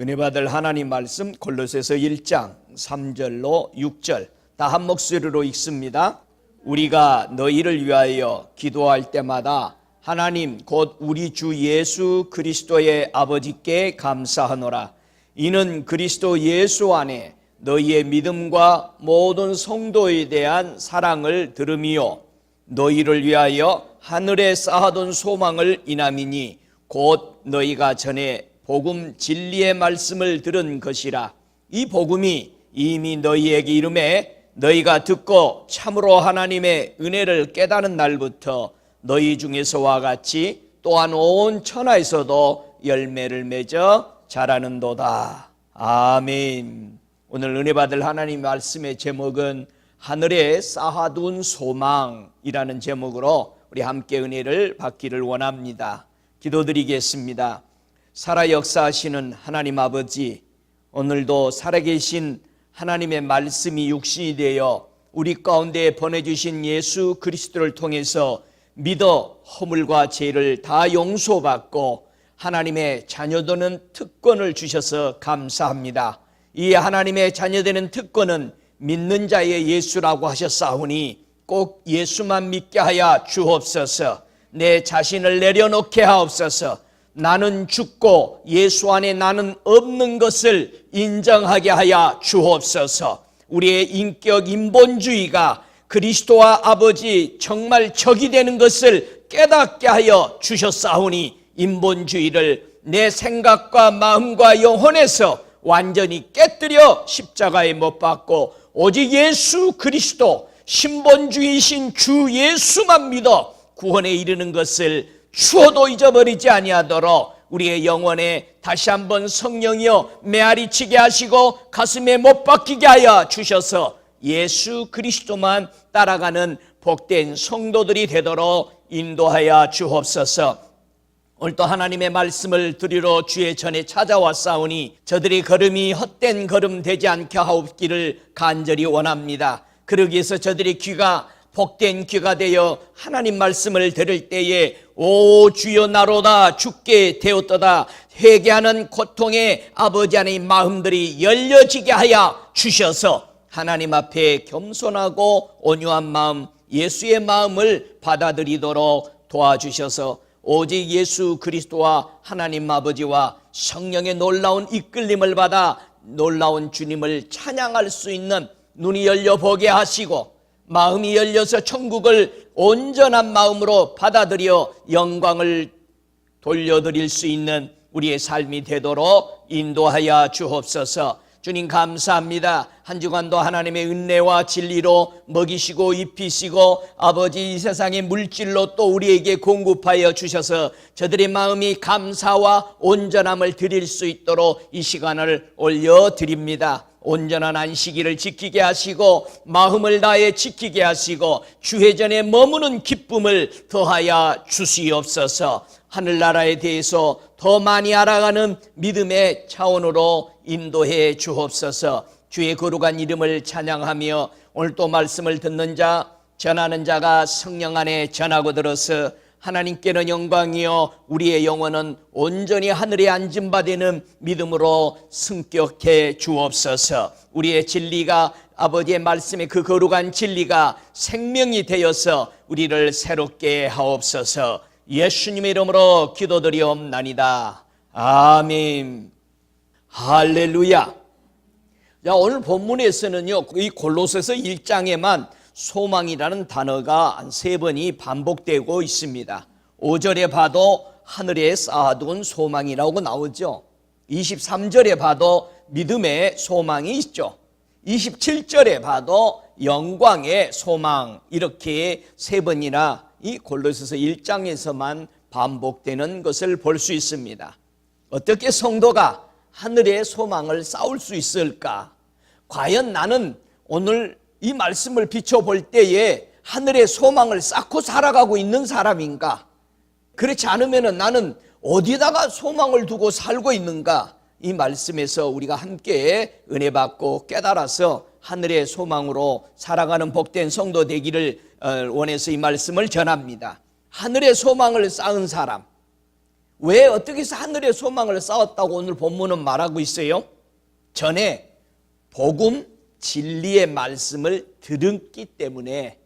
은혜 받을 하나님 말씀 골로새서 1장 3절로 6절 다 한 목소리로 읽습니다. 우리가 너희를 위하여 기도할 때마다 하나님 곧 우리 주 예수 그리스도의 아버지께 감사하노라. 이는 그리스도 예수 안에 너희의 믿음과 모든 성도에 대한 사랑을 들음이요 너희를 위하여 하늘에 쌓아둔 소망을 인함이니 곧 너희가 전에 복음 진리의 말씀을 들은 것이라. 이 복음이 이미 너희에게 이름에 너희가 듣고 참으로 하나님의 은혜를 깨닫는 날부터 너희 중에서와 같이 또한 온 천하에서도 열매를 맺어 자라는도다. 아멘. 오늘 은혜 받을 하나님 말씀의 제목은 하늘에 쌓아둔 소망이라는 제목으로 우리 함께 은혜를 받기를 원합니다. 기도드리겠습니다. 살아 역사하시는 하나님 아버지, 오늘도 살아계신 하나님의 말씀이 육신이 되어 우리 가운데 보내주신 예수 그리스도를 통해서 믿어 허물과 죄를 다 용서받고 하나님의 자녀되는 특권을 주셔서 감사합니다. 이 하나님의 자녀되는 특권은 믿는 자의 예수라고 하셨사오니 꼭 예수만 믿게 하여 주옵소서. 내 자신을 내려놓게 하옵소서. 나는 죽고 예수 안에 나는 없는 것을 인정하게 하여 주옵소서. 우리의 인격 인본주의가 그리스도와 아버지 정말 적이 되는 것을 깨닫게 하여 주셨사오니 인본주의를 내 생각과 마음과 영혼에서 완전히 깨뜨려 십자가에 못 박고 오직 예수 그리스도 신본주의신 주 예수만 믿어 구원에 이르는 것을 추호도 잊어버리지 아니하도록 우리의 영혼에 다시 한번 성령이여 메아리치게 하시고 가슴에 못 박히게 하여 주셔서 예수 그리스도만 따라가는 복된 성도들이 되도록 인도하여 주옵소서. 오늘도 하나님의 말씀을 드리러 주의 전에 찾아왔사오니 저들의 걸음이 헛된 걸음 되지 않게 하옵기를 간절히 원합니다. 그러기 위해서 저들의 귀가 복된 귀가 되어 하나님 말씀을 들을 때에 오 주여 나로다 죽게 되었도다 회개하는 고통의 아버지 안의 마음들이 열려지게 하여 주셔서 하나님 앞에 겸손하고 온유한 마음 예수의 마음을 받아들이도록 도와주셔서 오직 예수 그리스도와 하나님 아버지와 성령의 놀라운 이끌림을 받아 놀라운 주님을 찬양할 수 있는 눈이 열려보게 하시고 마음이 열려서 천국을 온전한 마음으로 받아들여 영광을 돌려드릴 수 있는 우리의 삶이 되도록 인도하여 주옵소서. 주님 감사합니다. 한 주간도 하나님의 은혜와 진리로 먹이시고 입히시고 아버지 이 세상의 물질로 또 우리에게 공급하여 주셔서 저들의 마음이 감사와 온전함을 드릴 수 있도록 이 시간을 올려드립니다. 온전한 안식일을 지키게 하시고 마음을 다해 지키게 하시고 주회전에 머무는 기쁨을 더하여 주시옵소서. 하늘나라에 대해서 더 많이 알아가는 믿음의 차원으로 인도해 주옵소서. 주의 거룩한 이름을 찬양하며 오늘 또 말씀을 듣는 자 전하는 자가 성령 안에 전하고 들어서 하나님께는 영광이요 우리의 영혼은 온전히 하늘에 앉은 바 되는 믿음으로 승격해 주옵소서. 우리의 진리가 아버지의 말씀의 그 거룩한 진리가 생명이 되어서 우리를 새롭게 하옵소서. 예수님의 이름으로 기도드리옵나이다. 아멘. 할렐루야. 자, 오늘 본문에서는요 이 골로새서 1장에만 소망이라는 단어가 한 3번이 반복되고 있습니다. 5절에 봐도 하늘에 쌓아둔 소망이라고 나오죠. 23절에 봐도 믿음의 소망이 있죠. 27절에 봐도 영광의 소망 이렇게 3번이나 이 골로새서 1장에서만 반복되는 것을 볼 수 있습니다. 어떻게 성도가 하늘의 소망을 쌓을 수 있을까? 과연 나는 오늘 이 말씀을 비춰볼 때에 하늘의 소망을 쌓고 살아가고 있는 사람인가? 그렇지 않으면 나는 어디다가 소망을 두고 살고 있는가? 이 말씀에서 우리가 함께 은혜 받고 깨달아서 하늘의 소망으로 살아가는 복된 성도 되기를 원해서 이 말씀을 전합니다. 하늘의 소망을 쌓은 사람, 왜 어떻게 해서 하늘의 소망을 쌓았다고 오늘 본문은 말하고 있어요? 전에 복음 진리의 말씀을 들었기 때문에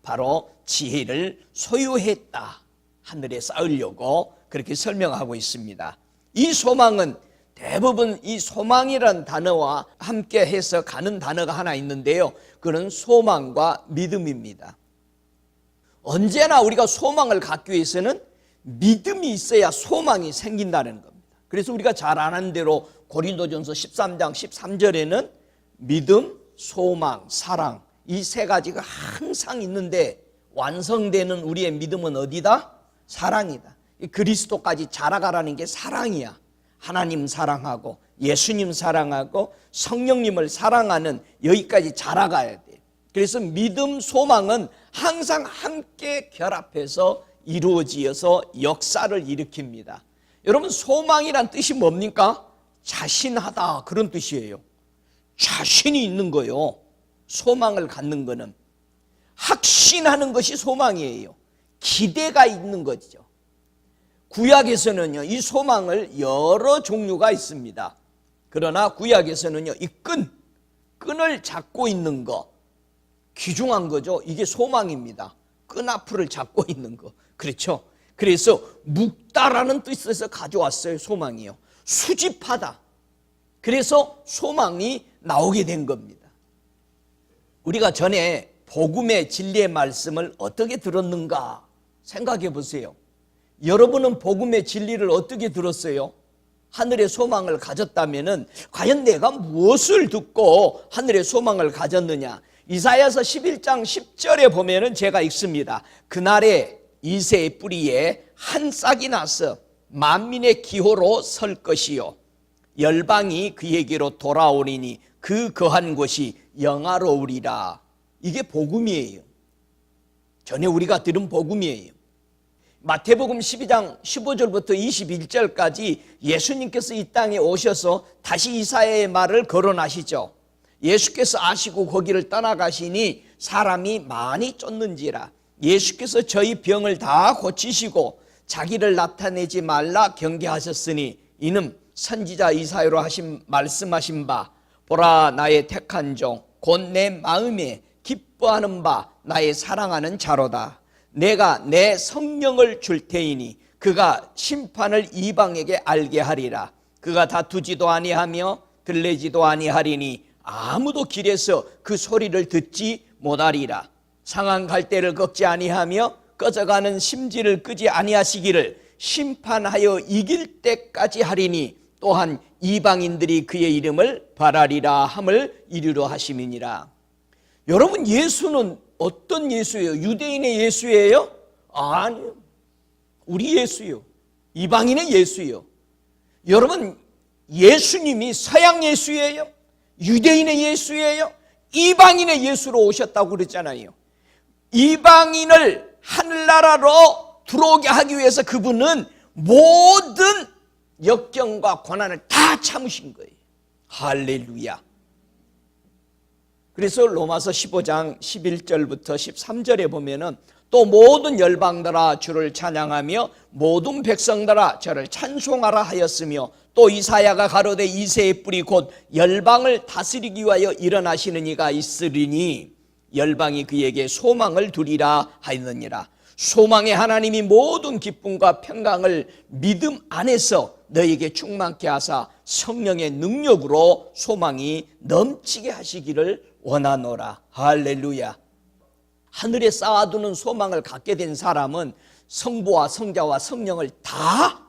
바로 지혜를 소유했다. 하늘에 쌓으려고 그렇게 설명하고 있습니다. 이 소망은 대부분 이 소망이라는 단어와 함께 해서 가는 단어가 하나 있는데요. 그는 소망과 믿음입니다. 언제나 우리가 소망을 갖기 위해서는 믿음이 있어야 소망이 생긴다는 겁니다. 그래서 우리가 잘 아는 대로 고린도전서 13장 13절에는 믿음, 소망, 사랑 이 세 가지가 항상 있는데 완성되는 우리의 믿음은 어디다? 사랑이다. 그리스도까지 자라가라는 게 사랑이야. 하나님 사랑하고 예수님 사랑하고 성령님을 사랑하는 여기까지 자라가야 돼. 그래서 믿음, 소망은 항상 함께 결합해서 이루어지어서 역사를 일으킵니다. 여러분, 소망이란 뜻이 뭡니까? 자신하다, 그런 뜻이에요. 자신이 있는 거요. 소망을 갖는 거는 확신하는 것이 소망이에요. 기대가 있는 거죠. 구약에서는요, 이 소망을 여러 종류가 있습니다. 그러나 구약에서는요, 이 끈을 잡고 있는 거, 귀중한 거죠. 이게 소망입니다. 끈앞을 잡고 있는 거. 그렇죠? 그래서 묶다라는 뜻에서 가져왔어요. 소망이요. 수집하다. 그래서 소망이 나오게 된 겁니다. 우리가 전에 복음의 진리의 말씀을 어떻게 들었는가 생각해 보세요. 여러분은 복음의 진리를 어떻게 들었어요? 하늘의 소망을 가졌다면은 과연 내가 무엇을 듣고 하늘의 소망을 가졌느냐? 이사야서 11장 10절에 보면은 제가 읽습니다. 그날에 이새의 뿌리에 한 싹이 나서 만민의 기호로 설 것이요 열방이 그에게로 돌아오리니 그 거한 곳이 영화로우리라. 이게 복음이에요. 전에 우리가 들은 복음이에요. 마태복음 12장 15절부터 21절까지 예수님께서 이 땅에 오셔서 다시 이사야의 말을 거론하시죠. 예수께서 아시고 거기를 떠나가시니 사람이 많이 쫓는지라. 예수께서 저희 병을 다 고치시고 자기를 나타내지 말라 경계하셨으니 이는 선지자 이사야로 말씀하신 바 보라 나의 택한 종 곧 내 마음에 기뻐하는 바 나의 사랑하는 자로다. 내가 내 성령을 줄 테이니 그가 심판을 이방에게 알게 하리라. 그가 다투지도 아니하며 들레지도 아니하리니 아무도 길에서 그 소리를 듣지 못하리라. 상한 갈대를 꺾지 아니하며 꺼져가는 심지를 끄지 아니하시기를 심판하여 이길 때까지 하리니 또한 이방인들이 그의 이름을 바라리라 함을 이루려 하심이니라. 여러분, 예수는 어떤 예수예요? 유대인의 예수예요? 아니요. 우리 예수요. 이방인의 예수요. 여러분, 예수님이 서양 예수예요? 유대인의 예수예요? 이방인의 예수로 오셨다고 그랬잖아요. 이방인을 하늘나라로 들어오게 하기 위해서 그분은 모든 역경과 고난을 다 참으신 거예요. 할렐루야. 그래서 로마서 15장 11절부터 13절에 보면은 또 모든 열방들아 주를 찬양하며 모든 백성들아 저를 찬송하라 하였으며 또 이사야가 가로되 이새의 뿌리 곧 열방을 다스리기 위하여 일어나시는 이가 있으리니 열방이 그에게 소망을 두리라 하였느니라. 소망의 하나님이 모든 기쁨과 평강을 믿음 안에서 너에게 충만케 하사 성령의 능력으로 소망이 넘치게 하시기를 원하노라. 할렐루야. 하늘에 쌓아두는 소망을 갖게 된 사람은 성부와 성자와 성령을 다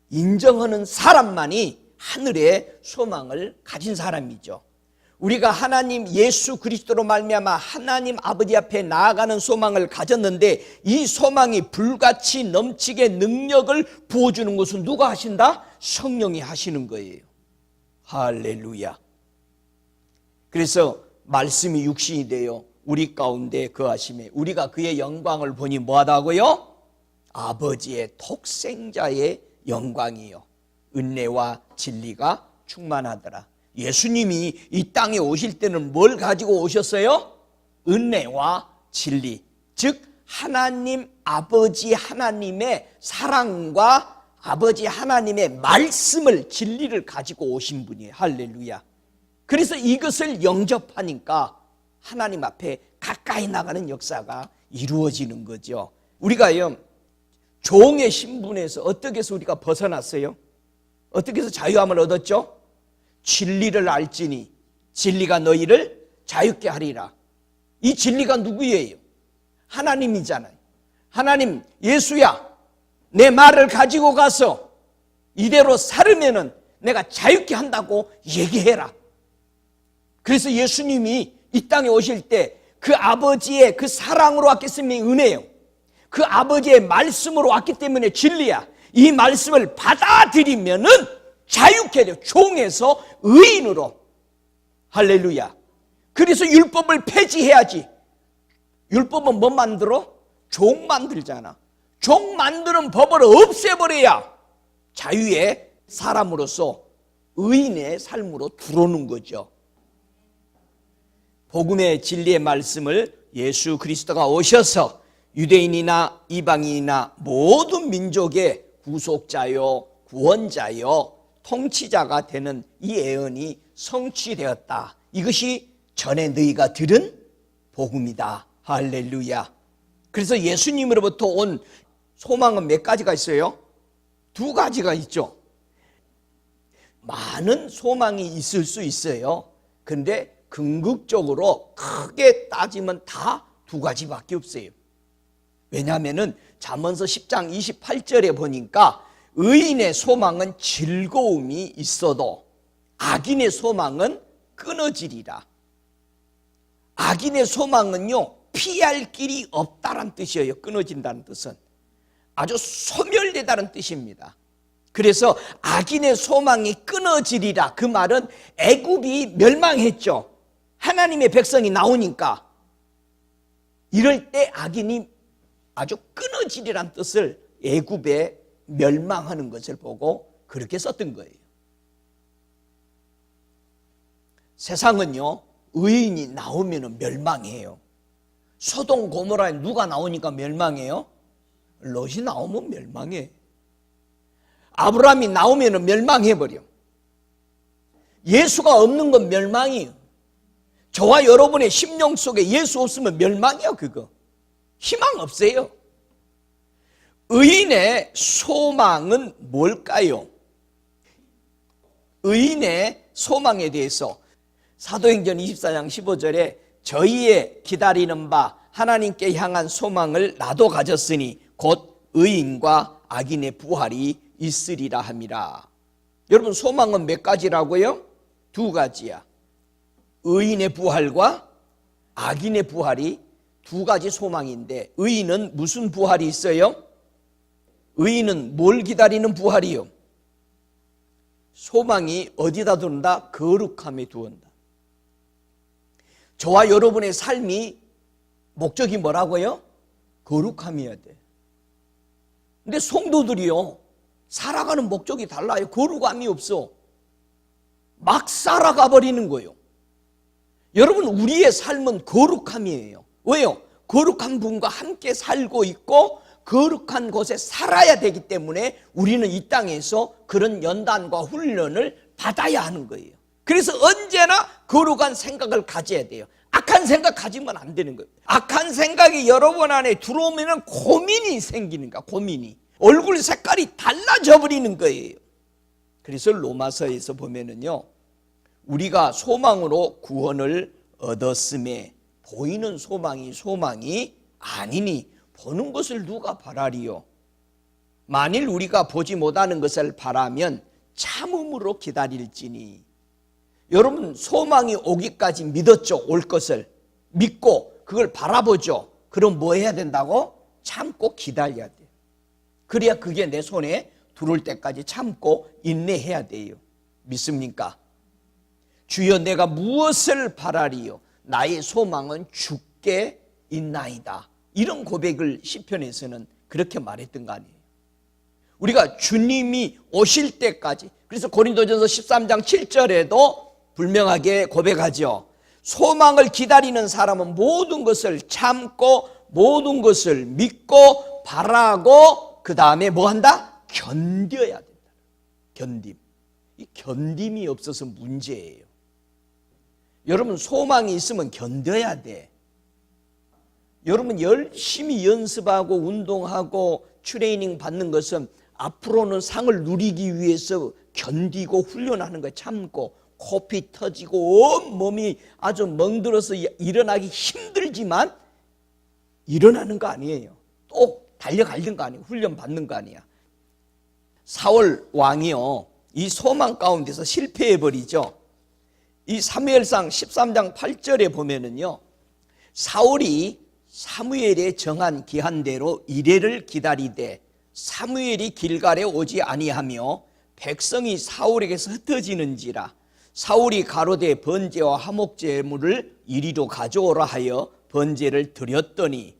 인정하는 사람만이 하늘의 소망을 가진 사람이죠. 우리가 하나님 예수 그리스도로 말미암아 하나님 아버지 앞에 나아가는 소망을 가졌는데 이 소망이 불같이 넘치게 능력을 부어주는 것은 누가 하신다? 성령이 하시는 거예요. 할렐루야. 그래서 말씀이 육신이 되어 우리 가운데 거하심에 우리가 그의 영광을 보니 뭐하다고요? 아버지의 독생자의 영광이요 은혜와 진리가 충만하더라. 예수님이 이 땅에 오실 때는 뭘 가지고 오셨어요? 은혜와 진리, 즉 하나님 아버지 하나님의 사랑과 아버지 하나님의 말씀을, 진리를 가지고 오신 분이에요. 할렐루야. 그래서 이것을 영접하니까 하나님 앞에 가까이 나가는 역사가 이루어지는 거죠. 우리가요, 종의 신분에서 어떻게 해서 우리가 벗어났어요? 어떻게 해서 자유함을 얻었죠? 진리를 알지니 진리가 너희를 자유케 하리라. 이 진리가 누구예요? 하나님이잖아요. 하나님, 예수야, 내 말을 가지고 가서 이대로 살으면은 내가 자유케 한다고 얘기해라. 그래서 예수님이 이 땅에 오실 때 그 아버지의 그 사랑으로 왔기 때문에 은혜요, 그 아버지의 말씀으로 왔기 때문에 진리야. 이 말씀을 받아들이면은 자유케 돼요. 종에서 의인으로. 할렐루야. 그래서 율법을 폐지해야지. 율법은 뭐 만들어? 종 만들잖아. 종 만드는 법을 없애버려야 자유의 사람으로서 의인의 삶으로 들어오는 거죠. 복음의 진리의 말씀을 예수 그리스도가 오셔서 유대인이나 이방인이나 모든 민족의 구속자요, 구원자요, 통치자가 되는 이 예언이 성취되었다. 이것이 전에 너희가 들은 복음이다. 할렐루야. 그래서 예수님으로부터 온 소망은 몇 가지가 있어요? 두 가지가 있죠. 많은 소망이 있을 수 있어요. 근데 궁극적으로 크게 따지면 다 두 가지밖에 없어요. 왜냐하면 잠언서 10장 28절에 보니까 의인의 소망은 즐거움이 있어도 악인의 소망은 끊어지리라. 악인의 소망은요, 피할 길이 없다는 뜻이에요. 끊어진다는 뜻은 아주 소멸되다는 뜻입니다. 그래서 악인의 소망이 끊어지리라. 그 말은 애굽이 멸망했죠. 하나님의 백성이 나오니까 이럴 때 악인이 아주 끊어지리란 뜻을 애굽에 멸망하는 것을 보고 그렇게 썼던 거예요. 세상은요, 의인이 나오면 멸망해요. 소돔 고모라에 누가 나오니까 멸망해요? 롯이 나오면 멸망해. 아브라함이 나오면 멸망해버려. 예수가 없는 건 멸망이에요. 저와 여러분의 심령 속에 예수 없으면 멸망이에요. 그거 희망 없어요. 의인의 소망은 뭘까요? 의인의 소망에 대해서 사도행전 24장 15절에 저희의 기다리는 바 하나님께 향한 소망을 나도 가졌으니 곧 의인과 악인의 부활이 있으리라 함이라. 여러분, 소망은 몇 가지라고요? 두 가지야. 의인의 부활과 악인의 부활이 두 가지 소망인데, 의인은 무슨 부활이 있어요? 의인은 뭘 기다리는 부활이요? 소망이 어디다 두는다? 거룩함에 두는다. 저와 여러분의 삶이 목적이 뭐라고요? 거룩함이어야 돼. 근데 성도들이요, 살아가는 목적이 달라요. 거룩함이 없어. 막 살아가 버리는 거예요. 여러분, 우리의 삶은 거룩함이에요. 왜요? 거룩한 분과 함께 살고 있고 거룩한 곳에 살아야 되기 때문에 우리는 이 땅에서 그런 연단과 훈련을 받아야 하는 거예요. 그래서 언제나 거룩한 생각을 가져야 돼요. 악한 생각 가지면 안 되는 거예요. 악한 생각이 여러분 안에 들어오면 고민이 생기는 거야. 고민이. 얼굴 색깔이 달라져 버리는 거예요. 그래서 로마서에서 보면은요, 우리가 소망으로 구원을 얻었음에 보이는 소망이 아니니 보는 것을 누가 바라리요? 만일 우리가 보지 못하는 것을 바라면 참음으로 기다릴지니. 여러분, 소망이 오기까지 믿었죠. 올 것을 믿고 그걸 바라보죠. 그럼 뭐 해야 된다고? 참고 기다려야 돼요. 그래야 그게 내 손에 들어올 때까지 참고 인내해야 돼요. 믿습니까? 주여, 내가 무엇을 바라리요? 나의 소망은 주께 있나이다. 이런 고백을 시편에서는 그렇게 말했던 거 아니에요. 우리가 주님이 오실 때까지, 그래서 고린도전서 13장 7절에도 분명하게 고백하죠. 소망을 기다리는 사람은 모든 것을 참고 모든 것을 믿고 바라고 그 다음에 뭐 한다? 견뎌야 된다. 견딤. 이 견딤이 없어서 문제예요. 여러분, 소망이 있으면 견뎌야 돼. 여러분, 열심히 연습하고 운동하고 트레이닝 받는 것은 앞으로는 상을 누리기 위해서 견디고 훈련하는 거예요. 참고 코피 터지고 온 몸이 아주 멍들어서 일어나기 힘들지만 일어나는 거 아니에요. 또 달려가는 거 아니에요. 훈련 받는 거 아니야. 사울 왕이요, 이 소망 가운데서 실패해버리죠. 이 사무엘상 13장 8절에 보면은요, 사울이 사무엘의 정한 기한대로 이레를 기다리되 사무엘이 길갈에 오지 아니하며 백성이 사울에게서 흩어지는지라 사울이 가로되 번제와 화목 제물을 이리로 가져오라 하여 번제를 드렸더니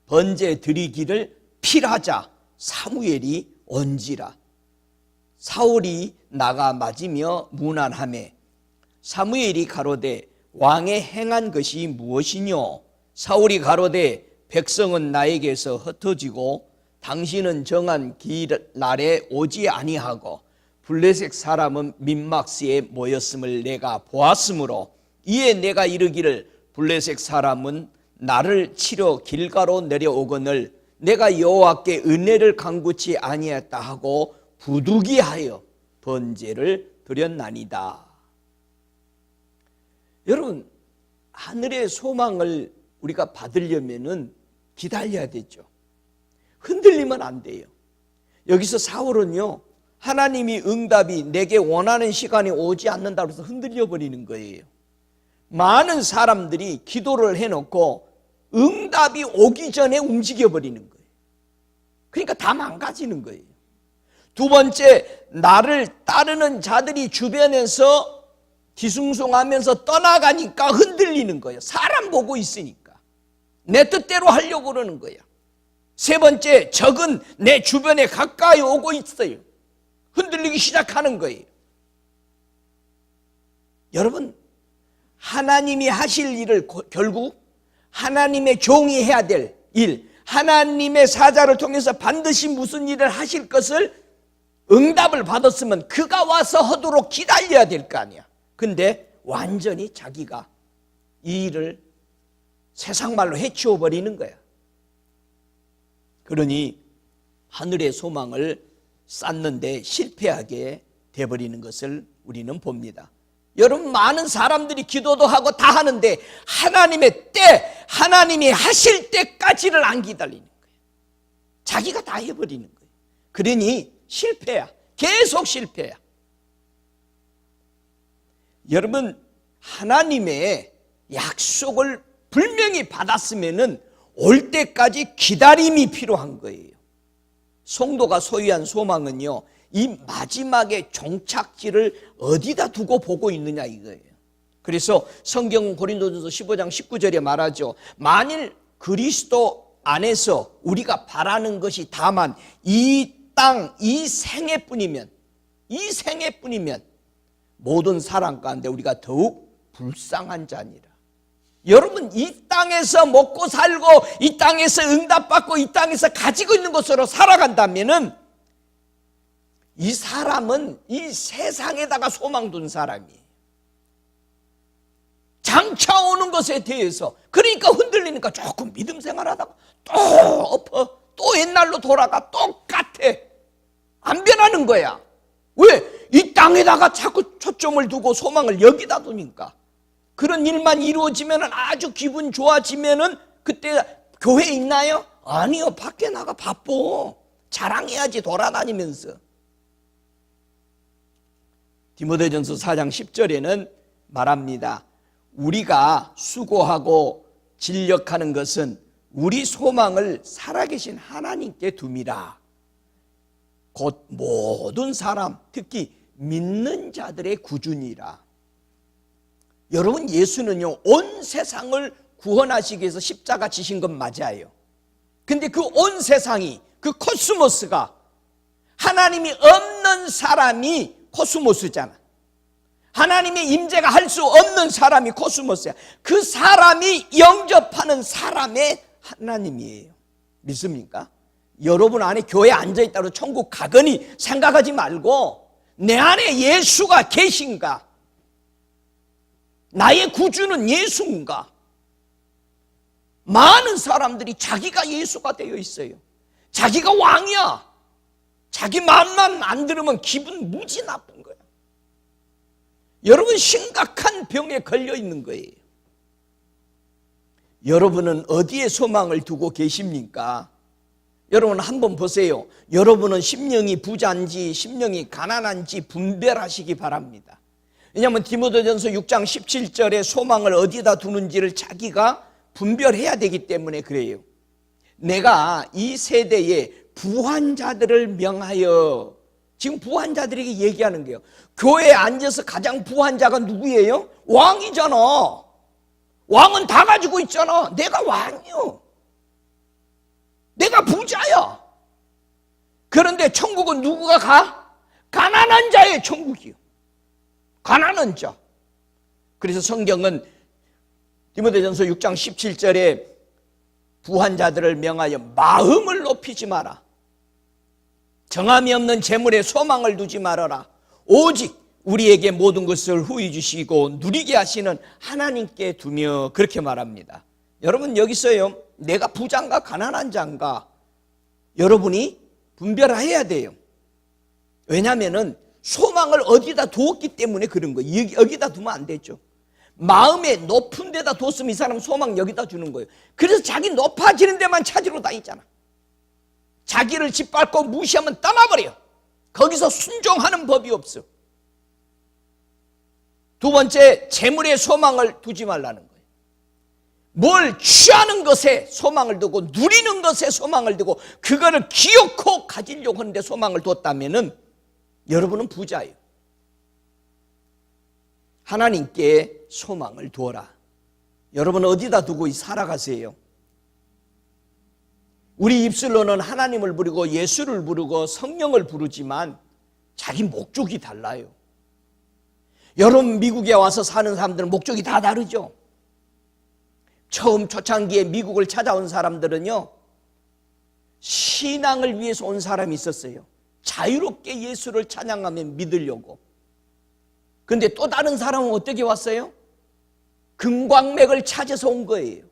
번제 드리기를 필하자 사무엘이 온지라. 사울이 나가 맞으며 문안하매 사무엘이 가로되 왕의 행한 것이 무엇이뇨? 사울이 가로되 백성은 나에게서 흩어지고 당신은 정한 날에 오지 아니하고 블레셋 사람은 민막스에 모였음을 내가 보았으므로 이에 내가 이르기를 블레셋 사람은 나를 치러 길가로 내려오거늘 내가 여호와께 은혜를 간구치 아니했다 하고 부득이하여 번제를 드렸나니다. 여러분, 하늘의 소망을 우리가 받으려면은 기다려야 되죠. 흔들리면 안 돼요. 여기서 사울은요, 하나님이 응답이 내게 원하는 시간이 오지 않는다고 해서 흔들려 버리는 거예요. 많은 사람들이 기도를 해놓고 응답이 오기 전에 움직여 버리는 거예요. 그러니까 다 망가지는 거예요. 두 번째, 나를 따르는 자들이 주변에서 뒤숭숭하면서 떠나가니까 흔들리는 거예요. 사람 보고 있으니까 내 뜻대로 하려고 그러는 거야. 세 번째, 적은 내 주변에 가까이 오고 있어요. 흔들리기 시작하는 거예요. 여러분, 하나님이 하실 일을 결국 하나님의 종이 해야 될 일, 하나님의 사자를 통해서 반드시 무슨 일을 하실 것을 응답을 받았으면 그가 와서 하도록 기다려야 될 거 아니야. 근데 완전히 자기가 이 일을 세상 말로 해치워 버리는 거야. 그러니 하늘의 소망을 쌓는데 실패하게 돼버리는 것을 우리는 봅니다. 여러분, 많은 사람들이 기도도 하고 다 하는데 하나님의 때, 하나님이 하실 때까지를 안 기다리는 거예요. 자기가 다 해버리는 거예요. 그러니 실패야. 계속 실패야. 여러분, 하나님의 약속을 분명히 받았으면은 올 때까지 기다림이 필요한 거예요. 성도가 소유한 소망은요, 이 마지막에 종착지를 어디다 두고 보고 있느냐 이거예요. 그래서 성경은 고린도전서 15장 19절에 말하죠. 만일 그리스도 안에서 우리가 바라는 것이 다만 이 땅, 이 생애뿐이면 모든 사람 가운데 우리가 더욱 불쌍한 자니라. 여러분, 이 땅에서 먹고 살고 이 땅에서 응답받고 이 땅에서 가지고 있는 것으로 살아간다면은 이 사람은 이 세상에다가 소망 둔 사람이에요. 장차 오는 것에 대해서, 그러니까 흔들리니까 조금 믿음 생활하다가 또 엎어, 또 옛날로 돌아가. 똑같아. 안 변하는 거야. 왜? 이 땅에다가 자꾸 초점을 두고 소망을 여기다 두니까. 그런 일만 이루어지면 아주 기분 좋아지면은 그때 교회 있나요? 아니요, 밖에 나가 바빠. 자랑해야지 돌아다니면서. 디모데전서 4장 10절에는 말합니다. 우리가 수고하고 진력하는 것은 우리 소망을 살아계신 하나님께 둠이라. 곧 모든 사람, 특히 믿는 자들의 구준이라. 여러분, 예수는요, 온 세상을 구원하시기 위해서 십자가 지신 건 맞아요. 근데 그 온 세상이, 그 코스모스가 하나님이 없는 사람이 코스모스잖아. 하나님의 임재가 할 수 없는 사람이 코스모스야. 그 사람이 영접하는 사람의 하나님이에요. 믿습니까? 여러분 안에 교회에 앉아있다고 천국 가거니 생각하지 말고 내 안에 예수가 계신가? 나의 구주는 예수인가? 많은 사람들이 자기가 예수가 되어 있어요. 자기가 왕이야. 자기 말만 안 들으면 기분 무지 나쁜 거야. 여러분 심각한 병에 걸려 있는 거예요. 여러분은 어디에 소망을 두고 계십니까? 여러분 한번 보세요. 여러분은 심령이 부자인지 심령이 가난한지 분별하시기 바랍니다. 왜냐하면 디모데전서 6장 17절에 소망을 어디다 두는지를 자기가 분별해야 되기 때문에 그래요. 내가 이 세대에 부한 자들을 명하여, 지금 부한 자들에게 얘기하는 거예요. 교회에 앉아서 가장 부한 자가 누구예요? 왕이잖아. 왕은 다 가지고 있잖아. 내가 왕이요. 내가 부자야. 그런데 천국은 누구가 가? 가난한 자의 천국이요. 가난한 자. 그래서 성경은 디모데전서 6장 17절에 부한 자들을 명하여 마음을 높이지 마라. 정함이 없는 재물에 소망을 두지 말아라. 오직 우리에게 모든 것을 후히 주시고 누리게 하시는 하나님께 두며, 그렇게 말합니다. 여러분 여기서요, 내가 부자인가 가난한 자인가 여러분이 분별해야 돼요. 왜냐하면 소망을 어디다 두었기 때문에 그런 거예요. 여기다 두면 안 되죠. 마음에 높은 데다 뒀으면 이 사람 소망 여기다 주는 거예요. 그래서 자기 높아지는 데만 찾으러 다니잖아. 자기를 짓밟고 무시하면 떠나버려. 거기서 순종하는 법이 없어. 두 번째, 재물에 소망을 두지 말라는 거예요. 뭘 취하는 것에 소망을 두고 누리는 것에 소망을 두고 그거를 기어코 가지려고 하는데 소망을 뒀다면은 여러분은 부자예요. 하나님께 소망을 두어라. 여러분 어디다 두고 살아가세요? 우리 입술로는 하나님을 부르고 예수를 부르고 성령을 부르지만 자기 목적이 달라요. 여러분 미국에 와서 사는 사람들은 목적이 다 다르죠. 처음 초창기에 미국을 찾아온 사람들은요, 신앙을 위해서 온 사람이 있었어요. 자유롭게 예수를 찬양하며 믿으려고. 그런데 또 다른 사람은 어떻게 왔어요? 금광맥을 찾아서 온 거예요.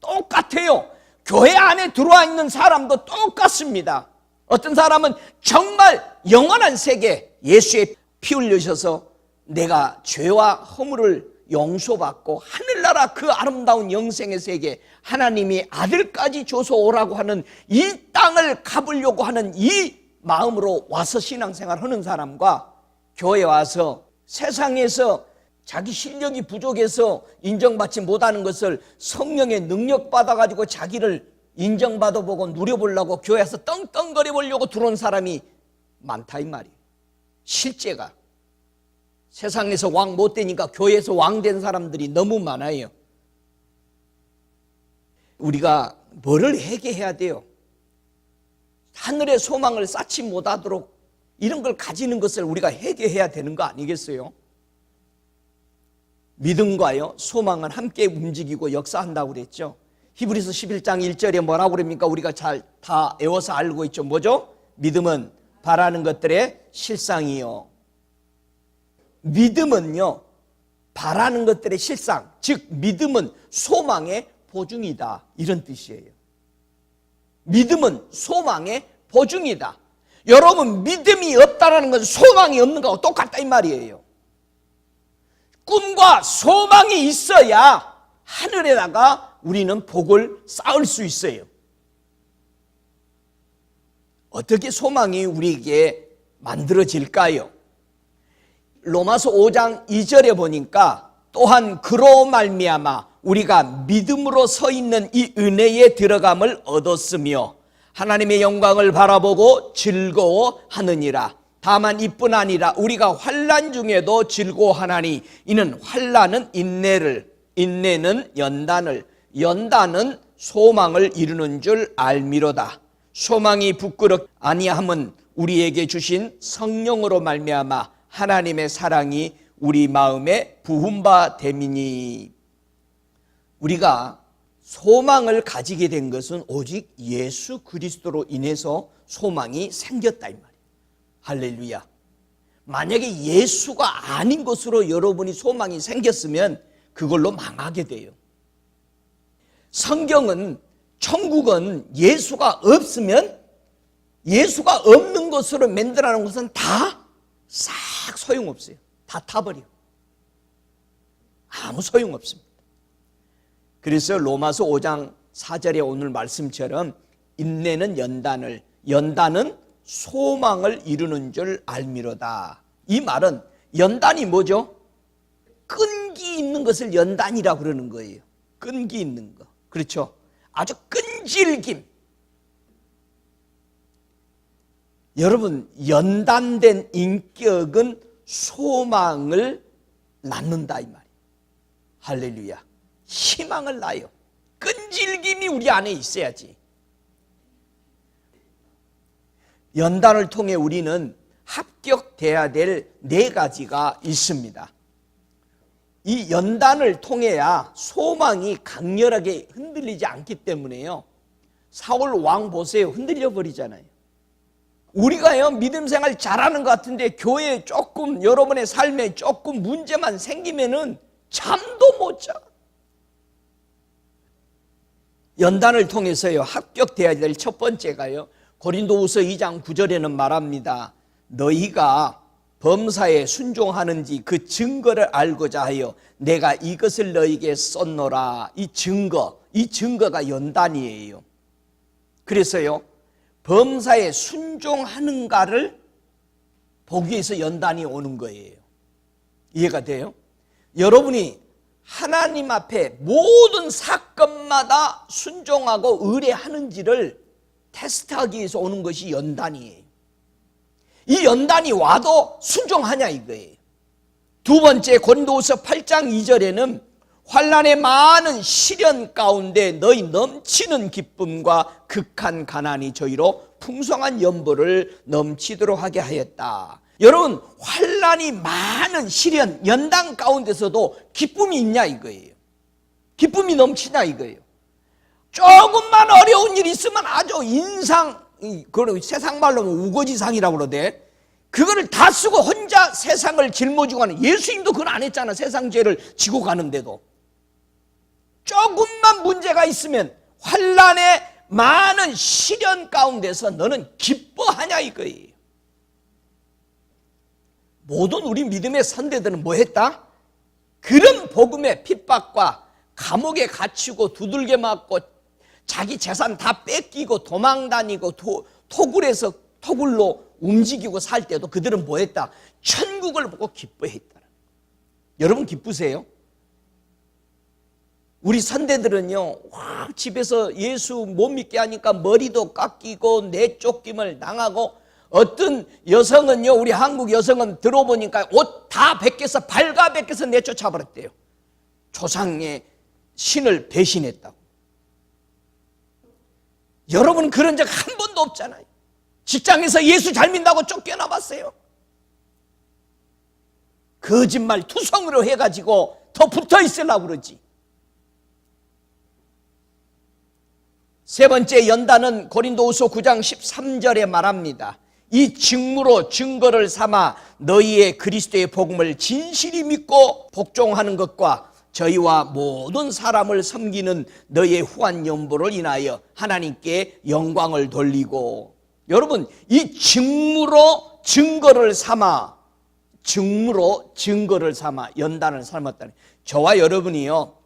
똑같아요. 교회 안에 들어와 있는 사람도 똑같습니다. 어떤 사람은 정말 영원한 세계, 예수의 피 흘리셔서 내가 죄와 허물을 용서받고 하늘나라 그 아름다운 영생의 세계, 하나님이 아들까지 줘서 오라고 하는 이 땅을 가보려고 하는 이 마음으로 와서 신앙생활 하는 사람과, 교회에 와서 세상에서 자기 실력이 부족해서 인정받지 못하는 것을 성령의 능력 받아가지고 자기를 인정받아 보고 누려보려고 교회에서 떵떵거려 보려고 들어온 사람이 많다 이 말이에요. 실제가 세상에서 왕 못 되니까 교회에서 왕 된 사람들이 너무 많아요. 우리가 뭐를 회개해야 돼요? 하늘의 소망을 쌓지 못하도록 이런 걸 가지는 것을 우리가 회개해야 되는 거 아니겠어요? 믿음과요 소망은 함께 움직이고 역사한다고 그랬죠. 히브리서 11장 1절에 뭐라고 그럽니까? 우리가 잘 다 외워서 알고 있죠. 뭐죠? 믿음은 바라는 것들의 실상이요. 믿음은요 바라는 것들의 실상, 즉 믿음은 소망의 보증이다, 이런 뜻이에요. 믿음은 소망의 보증이다. 여러분 믿음이 없다라는 것은 소망이 없는 거하고 똑같다 이 말이에요. 꿈과 소망이 있어야 하늘에다가 우리는 복을 쌓을 수 있어요. 어떻게 소망이 우리에게 만들어질까요? 로마서 5장 2절에 보니까 또한 그로 말미암아 우리가 믿음으로 서 있는 이 은혜에 들어감을 얻었으며 하나님의 영광을 바라보고 즐거워하느니라. 다만 이뿐 아니라 우리가 환난 중에도 즐거워하나니 이는 환난은 인내를, 인내는 연단을, 연단은 소망을 이루는 줄 알미로다. 소망이 부끄럽 아니함은 우리에게 주신 성령으로 말미암아 하나님의 사랑이 우리 마음에 부은 바 됨이니. 우리가 소망을 가지게 된 것은 오직 예수 그리스도로 인해서 소망이 생겼다 이 말이에요. 할렐루야. 만약에 예수가 아닌 것으로 여러분이 소망이 생겼으면 그걸로 망하게 돼요. 성경은, 천국은 예수가 없으면, 예수가 없는 것으로 만들어놓은 것은 다 싹 소용없어요. 다 타버려. 아무 소용없습니다. 그래서 로마서 5장 4절에 오늘 말씀처럼 인내는 연단을, 연단은 소망을 이루는 줄 알미로다. 이 말은 연단이 뭐죠? 끈기 있는 것을 연단이라고 그러는 거예요. 끈기 있는 거. 그렇죠? 아주 끈질김. 여러분, 연단된 인격은 소망을 낳는다 이 말이에요. 할렐루야. 희망을 낳아요. 끈질김이 우리 안에 있어야지. 연단을 통해 우리는 합격돼야 될 4가지가 있습니다. 이 연단을 통해야 소망이 강렬하게 흔들리지 않기 때문에요. 사울 왕 보세요. 흔들려 버리잖아요. 우리가요, 믿음 생활 잘하는 것 같은데 교회에 조금, 여러분의 삶에 조금 문제만 생기면은 잠도 못 자. 연단을 통해서요, 합격돼야 될 첫 번째가요, 고린도후서 2장 9절에는 말합니다. 너희가 범사에 순종하는지 그 증거를 알고자 하여 내가 이것을 너희에게 썼노라. 이 증거가 연단이에요. 그래서요, 범사에 순종하는가를 보기 위해서 연단이 오는 거예요. 이해가 돼요? 여러분이 하나님 앞에 모든 사건마다 순종하고 의뢰하는지를 테스트하기 위해서 오는 것이 연단이에요. 이 연단이 와도 순종하냐 이거예요. 두 번째, 고린도후서 8장 2절에는 환난의 많은 시련 가운데 너희 넘치는 기쁨과 극한 가난이 저희로 풍성한 연보를 넘치도록 하게 하였다. 여러분, 환난이 많은 시련, 연단 가운데서도 기쁨이 있냐 이거예요. 기쁨이 넘치냐 이거예요. 조금만 어려운 일이 있으면 아주 그걸 세상 말로 하면 우거지상이라고 그러대. 그거를 다 쓰고 혼자 세상을 짊어지고 가는, 예수님도 그걸 안 했잖아. 세상 죄를 지고 가는데도. 조금만 문제가 있으면 환난의 많은 시련 가운데서 너는 기뻐하냐 이거예요. 모든 우리 믿음의 선대들은 뭐 했다? 그런 복음의 핍박과 감옥에 갇히고 두들겨 맞고 자기 재산 다 뺏기고 도망다니고 토굴로 움직이고 살 때도 그들은 뭐 했다? 천국을 보고 기뻐했다. 여러분 기쁘세요? 우리 선대들은요, 집에서 예수 못 믿게 하니까 머리도 깎이고 내쫓김을 당하고, 어떤 여성은요, 우리 한국 여성은 들어보니까 옷 다 벗겨서 발가 벗겨서 내쫓아버렸대요. 조상의 신을 배신했다고. 여러분은 그런 적 한 번도 없잖아요. 직장에서 예수 잘 믿는다고 쫓겨나봤어요? 거짓말 투성으로 해가지고 더 붙어 있으려고 그러지. 세 번째 연단은 고린도후서 9장 13절에 말합니다. 이 직무로 증거를 삼아 너희의 그리스도의 복음을 진실히 믿고 복종하는 것과 저희와 모든 사람을 섬기는 너희의 후한 연보를 인하여 하나님께 영광을 돌리고. 여러분, 이 직무로 증거를 삼아 연단을 삼았다니. 저와 여러분이요,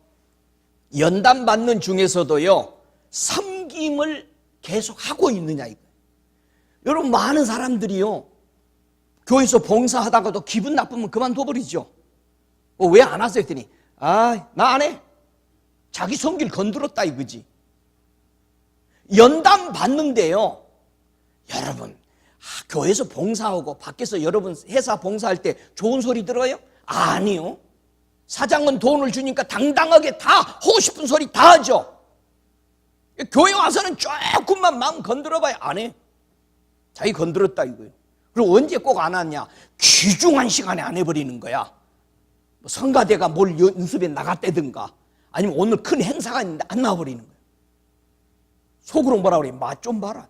연단 받는 중에서도요, 섬김을 계속 하고 있느냐 이거. 여러분, 많은 사람들이요, 교회에서 봉사하다가도 기분 나쁘면 그만둬버리죠. 왜 안 하세요? 했더니 나 안 해. 자기 손길 건드렸다 이거지. 연단 받는데요, 여러분, 교회에서 봉사하고 밖에서 여러분 회사 봉사할 때 좋은 소리 들어요? 아니요. 사장은 돈을 주니까 당당하게 다 하고 싶은 소리 다 하죠. 교회 와서는 조금만 마음 건드려봐야 안 해. 자기 건드렸다 이거예요. 그리고 언제 꼭 안 하냐? 귀중한 시간에 안 해버리는 거야. 성가대가 뭘 연습에 나갔다든가, 아니면 오늘 큰 행사가 있는데 안 나와버리는 거예요. 속으로 뭐라 그래요? 맛 좀 봐라.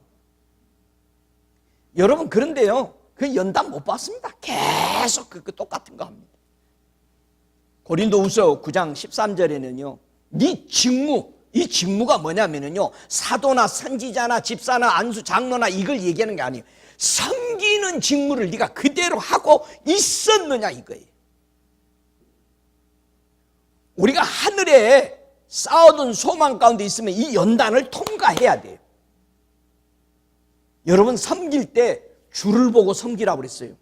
여러분, 그런데요, 그 연단 못 받습니다. 계속 그 똑같은 거 합니다. 고린도후서 9장 13절에는요, 네 직무, 이 직무가 뭐냐면요, 사도나 선지자나 집사나 안수 장로나 이걸 얘기하는 게 아니에요. 섬기는 직무를 네가 그대로 하고 있었느냐 이거예요. 우리가 하늘에 쌓아둔 소망 가운데 있으면 이 연단을 통과해야 돼요. 여러분, 섬길 때 주를 보고 섬기라고 그랬어요.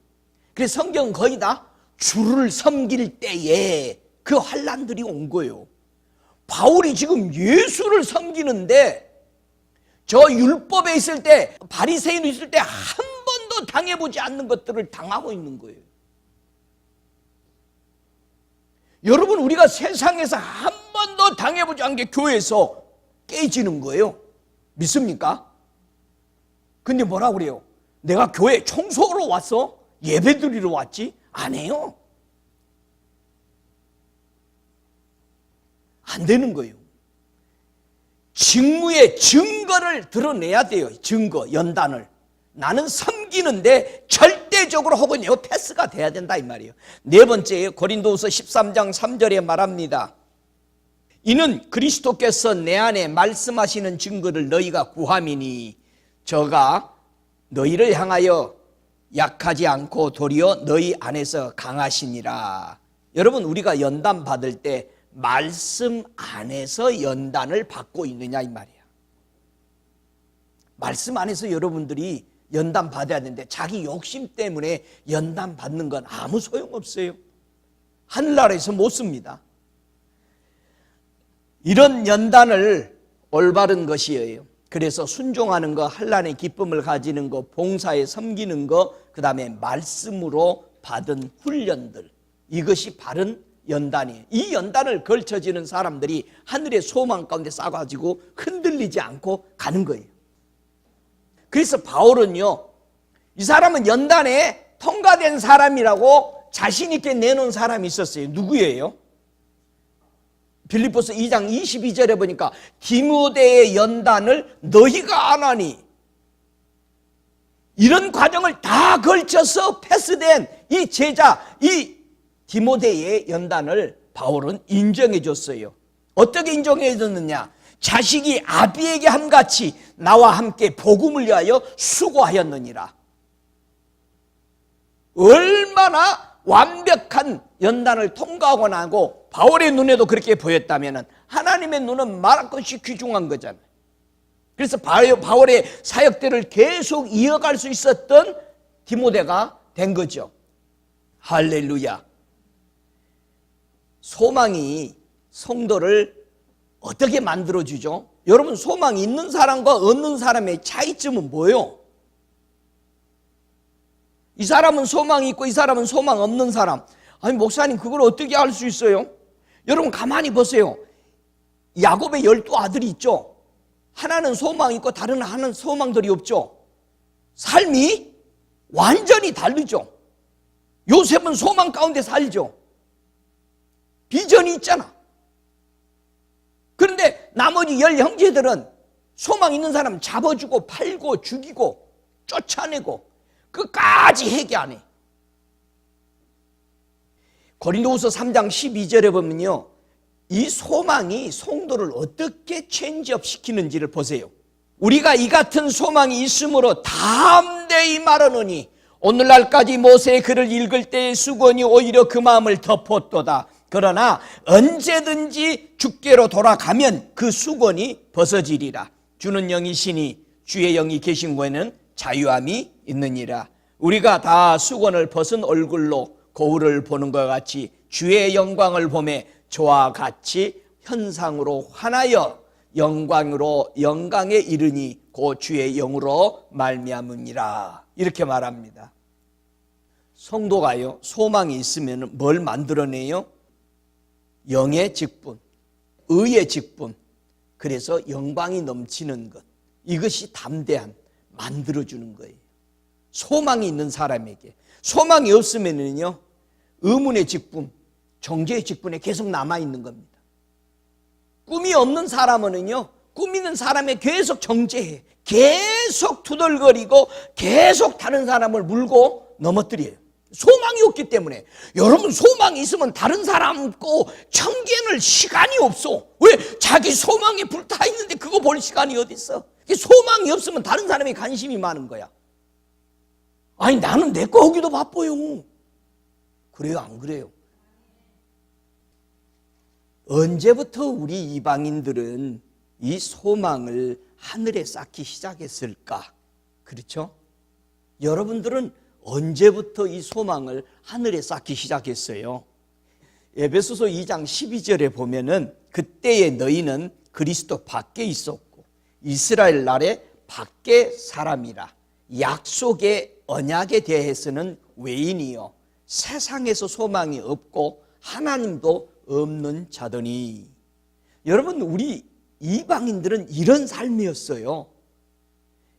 그래서 성경은 거의 다 주를 섬길 때에 그 환난들이 온 거예요. 바울이 지금 예수를 섬기는데 저 율법에 있을 때, 바리새인이 있을 때 한 번도 당해보지 않는 것들을 당하고 있는 거예요. 여러분, 우리가 세상에서 한 번도 당해보지 않은 게 교회에서 깨지는 거예요. 믿습니까? 근데 뭐라고 그래요? 내가 교회 청소하러 왔어? 예배드리러 왔지? 안 해요. 안 되는 거예요. 직무의 증거를 드러내야 돼요. 증거, 연단을. 나는 섬기는데 절대적으로 혹은 패스가 돼야 된다 이 말이에요. 네 번째에 고린도후서 13장 3절에 말합니다. 이는 그리스도께서 내 안에 말씀하시는 증거를 너희가 구함이니 저가 너희를 향하여 약하지 않고 도리어 너희 안에서 강하시니라. 여러분, 우리가 연단 받을 때 말씀 안에서 연단을 받고 있느냐 이 말이야. 말씀 안에서 여러분들이 연단 받아야 되는데 자기 욕심 때문에 연단 받는 건 아무 소용없어요. 하늘나라에서 못 씁니다. 이런 연단을 올바른 것이에요. 그래서 순종하는 거, 환난의 기쁨을 가지는 거, 봉사에 섬기는 거, 그 다음에 말씀으로 받은 훈련들, 이것이 바른 연단이에요. 이 연단을 걸쳐지는 사람들이 하늘의 소망 가운데 싸가지고 흔들리지 않고 가는 거예요. 그래서 바울은요, 이 사람은 연단에 통과된 사람이라고 자신 있게 내놓은 사람이 있었어요. 누구예요? 빌립보서 2장 22절에 보니까 디모데의 연단을 너희가 안 하니, 이런 과정을 다 걸쳐서 패스된 이 제자, 이 디모데의 연단을 바울은 인정해 줬어요. 어떻게 인정해 줬느냐? 자식이 아비에게 함같이 나와 함께 복음을 위하여 수고하였느니라. 얼마나 완벽한 연단을 통과하고 나고 바울의 눈에도 그렇게 보였다면 하나님의 눈은 말할 것이 귀중한 거잖아요. 그래서 바울의 사역들을 계속 이어갈 수 있었던 디모데가 된 거죠. 할렐루야. 소망이 성도를 어떻게 만들어주죠? 여러분, 소망이 있는 사람과 없는 사람의 차이점은 뭐예요? 이 사람은 소망이 있고 이 사람은 소망 없는 사람. 아니, 목사님, 그걸 어떻게 알 수 있어요? 여러분, 가만히 보세요. 야곱의 12아들이 있죠. 하나는 소망이 있고 다른 하나는 소망들이 없죠. 삶이 완전히 다르죠. 요셉은 소망 가운데 살죠. 비전이 있잖아. 그런데 나머지 10형제들은 소망 있는 사람 잡아주고 팔고 죽이고 쫓아내고 끝까지 회개 안 해. 고린도후서 3장 12절에 보면요, 이 소망이 성도를 어떻게 체인지업 시키는지를 보세요. 우리가 이 같은 소망이 있으므로 담대히 말하노니 오늘날까지 모세의 글을 읽을 때의 수건이 오히려 그 마음을 덮었도다. 그러나 언제든지 주께로 돌아가면 그 수건이 벗어지리라. 주는 영이시니 주의 영이 계신 곳에는 자유함이 있느니라. 우리가 다 수건을 벗은 얼굴로 거울을 보는 것 같이 주의 영광을 보매 저와 같이 현상으로 환하여 영광으로 영광에 이르니 그 주의 영으로 말미암으니라. 이렇게 말합니다. 성도가요, 소망이 있으면 뭘 만들어내요? 영의 직분, 의의 직분, 그래서 영광이 넘치는 것, 이것이 담대한 만들어주는 거예요. 소망이 있는 사람에게. 소망이 없으면은요, 의문의 직분, 정죄의 직분에 계속 남아있는 겁니다. 꿈이 없는 사람은요, 꿈 있는 사람에 계속 정죄해. 계속 투덜거리고 계속 다른 사람을 물고 넘어뜨려요. 소망이 없기 때문에. 여러분, 소망이 있으면 다른 사람 고 참견할 시간이 없어. 왜? 자기 소망에 불타 있는데 그거 볼 시간이 어디 있어? 소망이 없으면 다른 사람에 관심이 많은 거야. 아니, 나는 내 거 하기도 바빠요. 그래요, 안 그래요? 언제부터 우리 이방인들은 이 소망을 하늘에 쌓기 시작했을까? 그렇죠? 여러분들은 언제부터 이 소망을 하늘에 쌓기 시작했어요? 에베소서 2장 12절에 보면은 그때의 너희는 그리스도 밖에 있었고 이스라엘 나라의 밖에 사람이라 약속의 언약에 대해서는 외인이요 세상에서 소망이 없고 하나님도 없는 자더니. 여러분, 우리 이방인들은 이런 삶이었어요.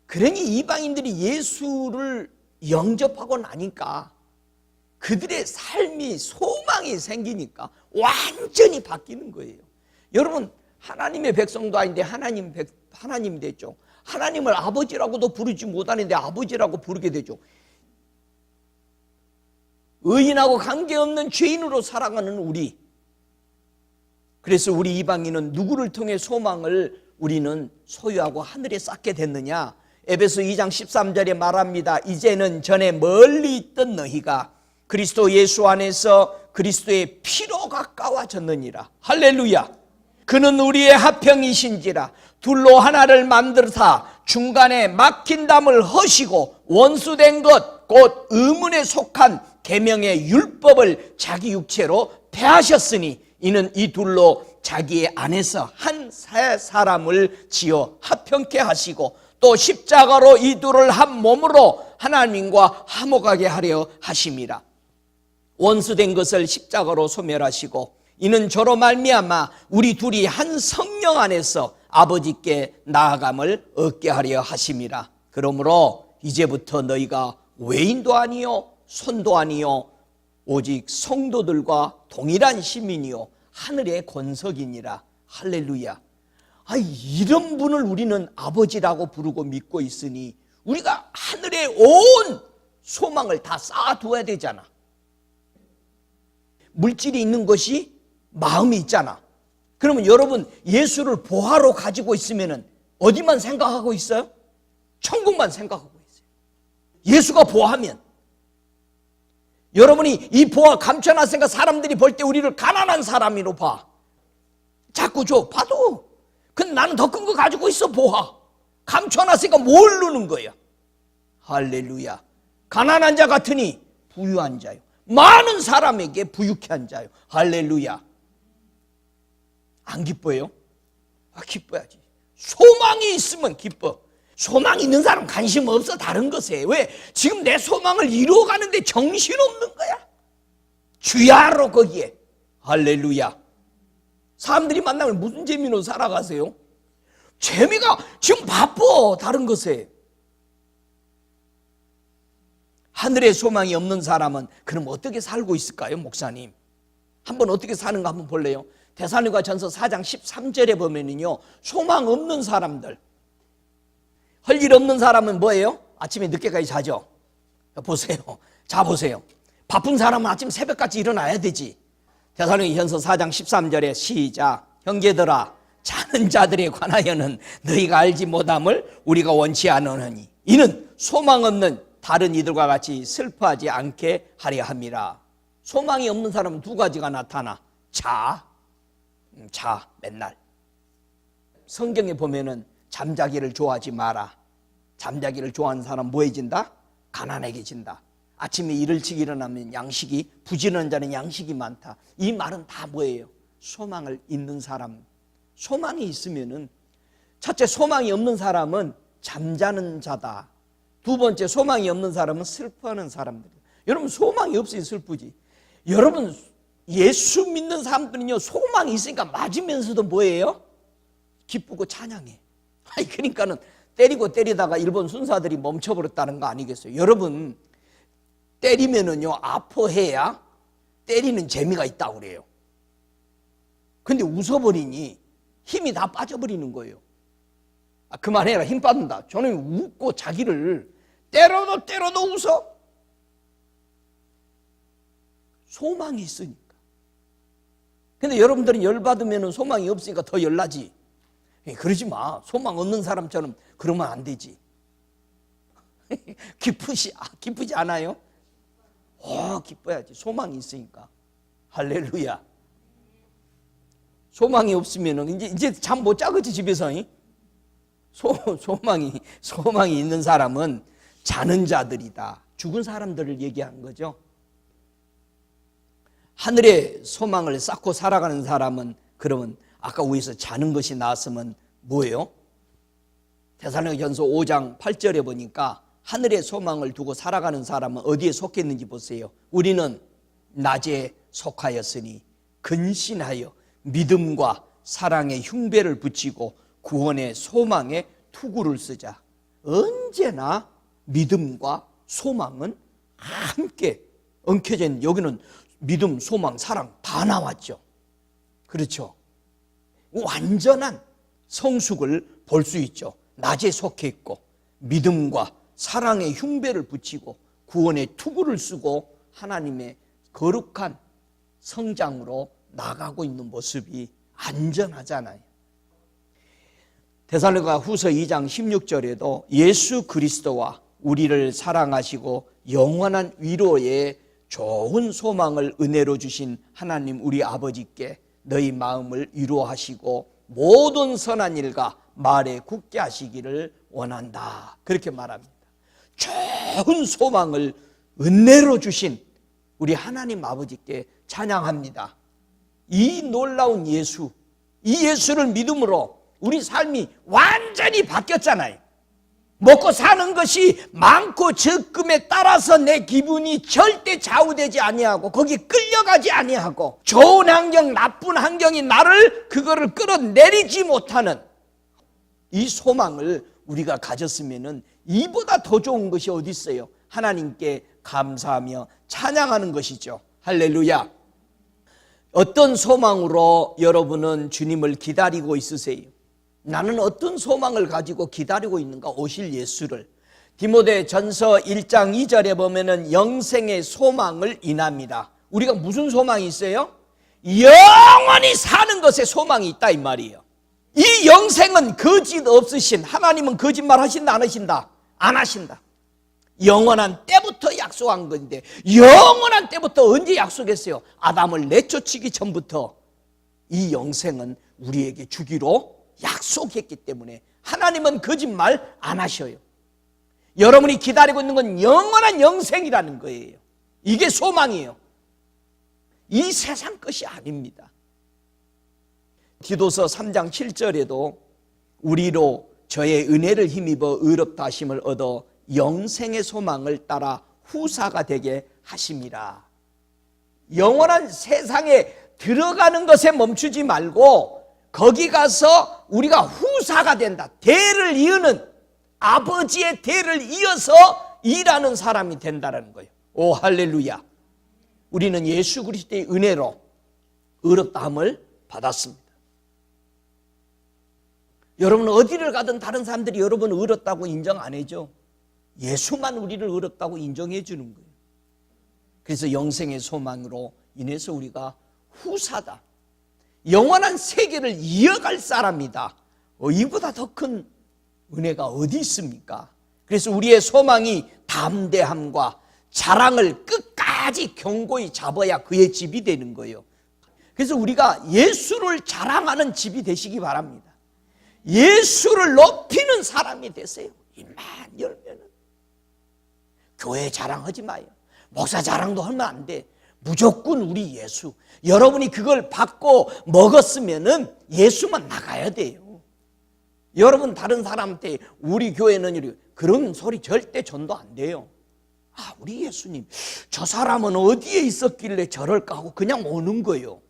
그러니 이방인들이 예수를 영접하고 나니까 그들의 삶이 소망이 생기니까 완전히 바뀌는 거예요. 여러분, 하나님의 백성도 아닌데 하나님 됐죠. 하나님을 아버지라고도 부르지 못하는데 아버지라고 부르게 되죠. 의인하고 관계없는 죄인으로 살아가는 우리. 그래서 우리 이방인은 누구를 통해 소망을 우리는 소유하고 하늘에 쌓게 됐느냐? 에베소 2장 13절에 말합니다. 이제는 전에 멀리 있던 너희가 그리스도 예수 안에서 그리스도의 피로 가까워졌느니라. 할렐루야. 그는 우리의 합형이신지라 둘로 하나를 만들사 중간에 막힌 담을 허시고 원수된 것 곧 의문에 속한 계명의 율법을 자기 육체로 폐하셨으니 이는 이 둘로 자기의 안에서 한 새 사람을 지어 합형케 하시고 또 십자가로 이 둘을 한 몸으로 하나님과 화목하게 하려 하심이라. 원수된 것을 십자가로 소멸하시고 이는 저로 말미암아 우리 둘이 한 성령 안에서 아버지께 나아감을 얻게 하려 하심이라. 그러므로 이제부터 너희가 외인도 아니요 손도 아니요 오직 성도들과 동일한 시민이요 하늘의 권석이니라. 할렐루야. 이런 분을 우리는 아버지라고 부르고 믿고 있으니 우리가 하늘에 온 소망을 다 쌓아두어야 되잖아. 물질이 있는 것이 마음이 있잖아. 그러면 여러분, 예수를 보화로 가지고 있으면 어디만 생각하고 있어요? 천국만 생각하고 있어요. 예수가 보화면 여러분이 이 보화 감춰놨으니까 사람들이 볼 때 우리를 가난한 사람으로 봐. 자꾸 줘. 봐도. 근데 나는 더 큰 거 가지고 있어. 보화. 감춰놨으니까 모르는 거야. 할렐루야. 가난한 자 같으니 부유한 자요. 많은 사람에게 부유케 한 자요. 할렐루야. 안 기뻐요? 기뻐야지. 소망이 있으면 기뻐. 소망이 있는 사람 관심 없어. 다른 것에. 왜? 지금 내 소망을 이루어가는데 정신없는 거야. 주야로 거기에. 할렐루야. 사람들이 만나면 무슨 재미로 살아가세요? 재미가 지금 바빠. 다른 것에. 하늘의 소망이 없는 사람은 그럼 어떻게 살고 있을까요, 목사님? 한번 어떻게 사는가 한번 볼래요? 데살로니가 전서 4장 13절에 보면은요, 소망 없는 사람들, 할 일 없는 사람은 뭐예요? 아침에 늦게까지 자죠. 보세요. 자 보세요. 바쁜 사람은 아침 새벽까지 일어나야 되지. 데살로니가 전서 4장 13절에 시작. 형제들아, 자는 자들에 관하여는 너희가 알지 못함을 우리가 원치 않으니 이는 소망 없는 다른 이들과 같이 슬퍼하지 않게 하려 함이라. 소망이 없는 사람은 두 가지가 나타나. 자, 맨날. 성경에 보면은 잠자기를 좋아하지 마라. 잠자기를 좋아하는 사람 뭐해진다? 가난해진다. 아침에 일찍 일어나면 양식이, 부지런한 자는 양식이 많다. 이 말은 다 뭐예요? 소망을 있는 사람. 소망이 있으면은, 첫째, 소망이 없는 사람은 잠자는 자다. 두 번째, 소망이 없는 사람은 슬퍼하는 사람들. 여러분, 소망이 없으니 슬프지. 여러분, 예수 믿는 사람들은요, 소망이 있으니까 맞으면서도 뭐예요? 기쁘고 찬양해. 그러니까는 때리고 때리다가 일본 순사들이 멈춰버렸다는 거 아니겠어요? 여러분, 때리면은요, 아파해야 때리는 재미가 있다고 그래요. 근데 웃어버리니 힘이 다 빠져버리는 거예요. 그만해라, 힘 빠진다. 저는 웃고 자기를 때려도 웃어. 소망이 있으니까. 근데 여러분들은 열받으면 소망이 없으니까 더 열나지. 그러지 마. 소망 없는 사람처럼 그러면 안 되지. 기쁘지 않아요? 기뻐야지. 소망이 있으니까. 할렐루야. 소망이 없으면 이제 잠 못 자겠지, 집에서. 소망이 있는 사람은 자는 자들이다. 죽은 사람들을 얘기한 거죠. 하늘에 소망을 쌓고 살아가는 사람은 그러면 아까 위에서 자는 것이 나왔으면 뭐예요? 데살로니가전서 5장 8절에 보니까 하늘에 소망을 두고 살아가는 사람은 어디에 속했는지 보세요. 우리는 낮에 속하였으니 근신하여 믿음과 사랑의 흉배를 붙이고 구원의 소망에 투구를 쓰자. 언제나 믿음과 소망은 함께 엉켜져 있는, 여기는 믿음, 소망, 사랑 다 나왔죠. 그렇죠? 완전한 성숙을 볼 수 있죠. 낮에 속해 있고 믿음과 사랑의 흉배를 붙이고 구원의 투구를 쓰고 하나님의 거룩한 성장으로 나가고 있는 모습이 안전하잖아요. 데살로니가 후서 2장 16절에도 예수 그리스도와 우리를 사랑하시고 영원한 위로의 좋은 소망을 은혜로 주신 하나님 우리 아버지께 너희 마음을 위로하시고 모든 선한 일과 말에 굳게 하시기를 원한다. 그렇게 말합니다. 좋은 소망을 은혜로 주신 우리 하나님 아버지께 찬양합니다. 이 놀라운 예수, 이 예수를 믿음으로 우리 삶이 완전히 바뀌었잖아요. 먹고 사는 것이 많고 적금에 따라서 내 기분이 절대 좌우되지 아니하고 거기 끌려가지 아니하고 좋은 환경, 나쁜 환경이 나를 그거를 끌어내리지 못하는 이 소망을 우리가 가졌으면은 이보다 더 좋은 것이 어디 있어요? 하나님께 감사하며 찬양하는 것이죠. 할렐루야. 어떤 소망으로 여러분은 주님을 기다리고 있으세요? 나는 어떤 소망을 가지고 기다리고 있는가? 오실 예수를. 디모데전서 1장 2절에 보면은 영생의 소망을 인합니다. 우리가 무슨 소망이 있어요? 영원히 사는 것에 소망이 있다 이 말이에요. 이 영생은 거짓 없으신 하나님은 거짓말 하신다 안 하신다? 안 하신다. 영원한 때부터 약속한 건데 영원한 때부터 언제 약속했어요? 아담을 내쫓기 전부터 이 영생은 우리에게 주기로 약속했기 때문에 하나님은 거짓말 안 하셔요. 여러분이 기다리고 있는 건 영원한 영생이라는 거예요. 이게 소망이에요. 이 세상 것이 아닙니다. 디도서 3장 7절에도 우리로 저의 은혜를 힘입어 의롭다 하심을 얻어 영생의 소망을 따라 후사가 되게 하심이라. 영원한 세상에 들어가는 것에 멈추지 말고 거기 가서 우리가 후사가 된다. 대를 이으는, 아버지의 대를 이어서 일하는 사람이 된다는 거예요. 오 할렐루야. 우리는 예수 그리스도의 은혜로 의롭다함을 받았습니다. 여러분 어디를 가든 다른 사람들이 여러분을 의롭다고 인정 안 해줘. 예수만 우리를 의롭다고 인정해 주는 거예요. 그래서 영생의 소망으로 인해서 우리가 후사다. 영원한 세계를 이어갈 사람이다. 이보다 더 큰 은혜가 어디 있습니까? 그래서 우리의 소망이 담대함과 자랑을 끝까지 견고히 잡아야 그의 집이 되는 거예요. 그래서 우리가 예수를 자랑하는 집이 되시기 바랍니다. 예수를 높이는 사람이 되세요. 입만 열면은. 교회 자랑하지 마요. 목사 자랑도 하면 안 돼. 무조건 우리 예수. 여러분이 그걸 받고 먹었으면은 예수만 나가야 돼요. 여러분 다른 사람한테 우리 교회는 이렇게 그런 소리 절대 전도 안 돼요. 아, 우리 예수님 저 사람은 어디에 있었길래 저럴까 하고 그냥 오는 거예요.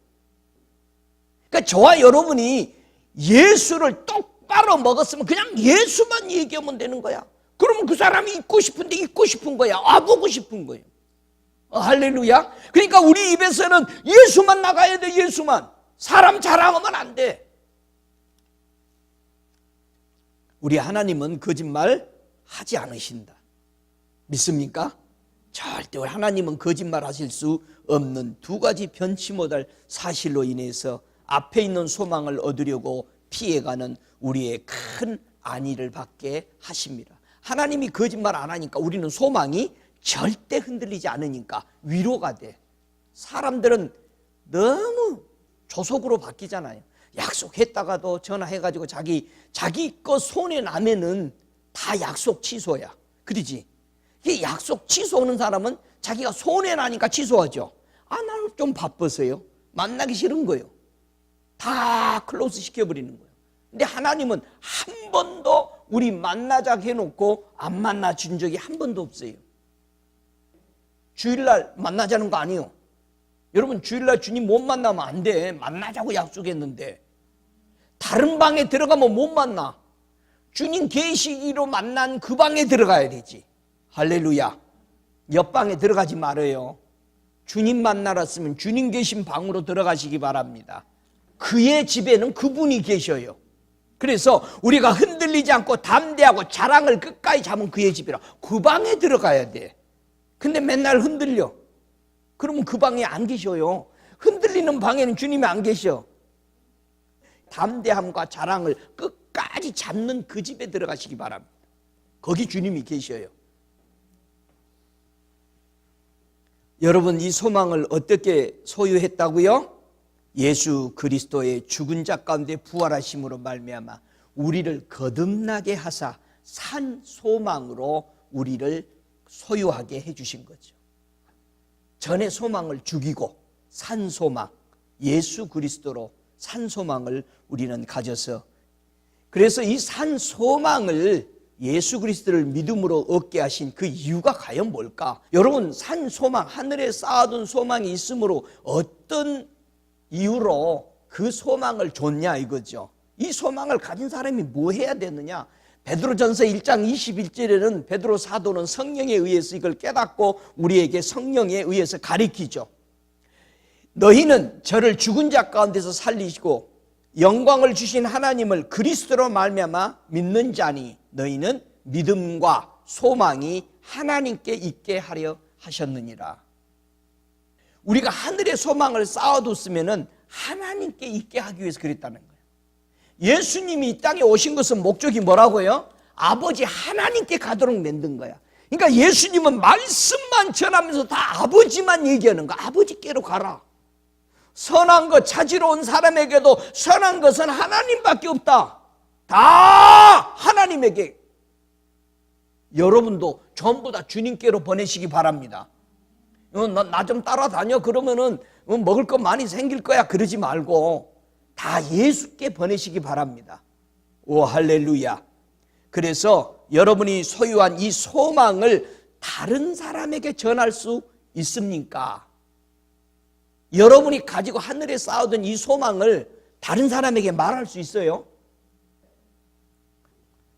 그러니까 저와 여러분이 예수를 똑바로 먹었으면 그냥 예수만 얘기하면 되는 거야. 그러면 그 사람이 있고 싶은데 있고 싶은 거야. 보고 싶은 거예요. 할렐루야. 그러니까 우리 입에서는 예수만 나가야 돼. 예수만. 사람 자랑하면 안 돼. 우리 하나님은 거짓말 하지 않으신다. 믿습니까? 절대 하나님은 거짓말 하실 수 없는 두 가지 변치 못할 사실로 인해서 앞에 있는 소망을 얻으려고 피해가는 우리의 큰 안위를 받게 하십니다. 하나님이 거짓말 안 하니까 우리는 소망이 절대 흔들리지 않으니까 위로가 돼. 사람들은 너무 조속으로 바뀌잖아요. 약속했다가도 전화해가지고 자기 거 손에 나면은 다 약속 취소야. 그러지? 이 약속 취소하는 사람은 자기가 손해 나니까 취소하죠. 나는 좀 바빠서요. 만나기 싫은 거예요. 다 클로즈 시켜버리는 거예요. 근데 하나님은 한 번도 우리 만나자 해놓고 안 만나준 적이 한 번도 없어요. 주일날 만나자는 거 아니에요. 여러분, 주일날 주님 못 만나면 안 돼. 만나자고 약속했는데 다른 방에 들어가면 못 만나. 주님 계시기로 만난 그 방에 들어가야 되지. 할렐루야. 옆방에 들어가지 말아요. 주님 만나러 쓰면 주님 계신 방으로 들어가시기 바랍니다. 그의 집에는 그분이 계셔요. 그래서 우리가 흔들리지 않고 담대하고 자랑을 끝까지 잡은 그의 집이라 그 방에 들어가야 돼. 근데 맨날 흔들려. 그러면 그 방에 안 계셔요. 흔들리는 방에는 주님이 안 계셔. 담대함과 자랑을 끝까지 잡는 그 집에 들어가시기 바랍니다. 거기 주님이 계셔요. 여러분, 이 소망을 어떻게 소유했다고요? 예수 그리스도의 죽은 자 가운데 부활하심으로 말미암아 우리를 거듭나게 하사 산 소망으로 우리를 소유하게 해주신 거죠. 전의 소망을 죽이고 산 소망, 예수 그리스도로 산 소망을 우리는 가져서, 그래서 이 산 소망을 예수 그리스도를 믿음으로 얻게 하신 그 이유가 과연 뭘까? 여러분, 산 소망, 하늘에 쌓아둔 소망이 있으므로 어떤 이유로 그 소망을 줬냐 이거죠. 이 소망을 가진 사람이 뭐 해야 되느냐? 베드로전서 1장 21절에는 베드로 사도는 성령에 의해서 이걸 깨닫고 우리에게 성령에 의해서 가리키죠. 너희는 저를 죽은 자 가운데서 살리시고 영광을 주신 하나님을 그리스도로 말미암아 믿는 자니 너희는 믿음과 소망이 하나님께 있게 하려 하셨느니라. 우리가 하늘의 소망을 쌓아뒀으면 하나님께 있게 하기 위해서 그랬다는 거예요. 예수님이 이 땅에 오신 것은 목적이 뭐라고요? 아버지 하나님께 가도록 만든 거야. 그러니까 예수님은 말씀만 전하면서 다 아버지만 얘기하는 거야. 아버지께로 가라. 선한 것 찾으러 온 사람에게도 선한 것은 하나님밖에 없다. 다 하나님에게. 여러분도 전부 다 주님께로 보내시기 바랍니다. 나 좀 따라다녀 그러면은 먹을 거 많이 생길 거야 그러지 말고 다 예수께 보내시기 바랍니다. 오 할렐루야. 그래서 여러분이 소유한 이 소망을 다른 사람에게 전할 수 있습니까? 여러분이 가지고 하늘에 쌓아둔 이 소망을 다른 사람에게 말할 수 있어요?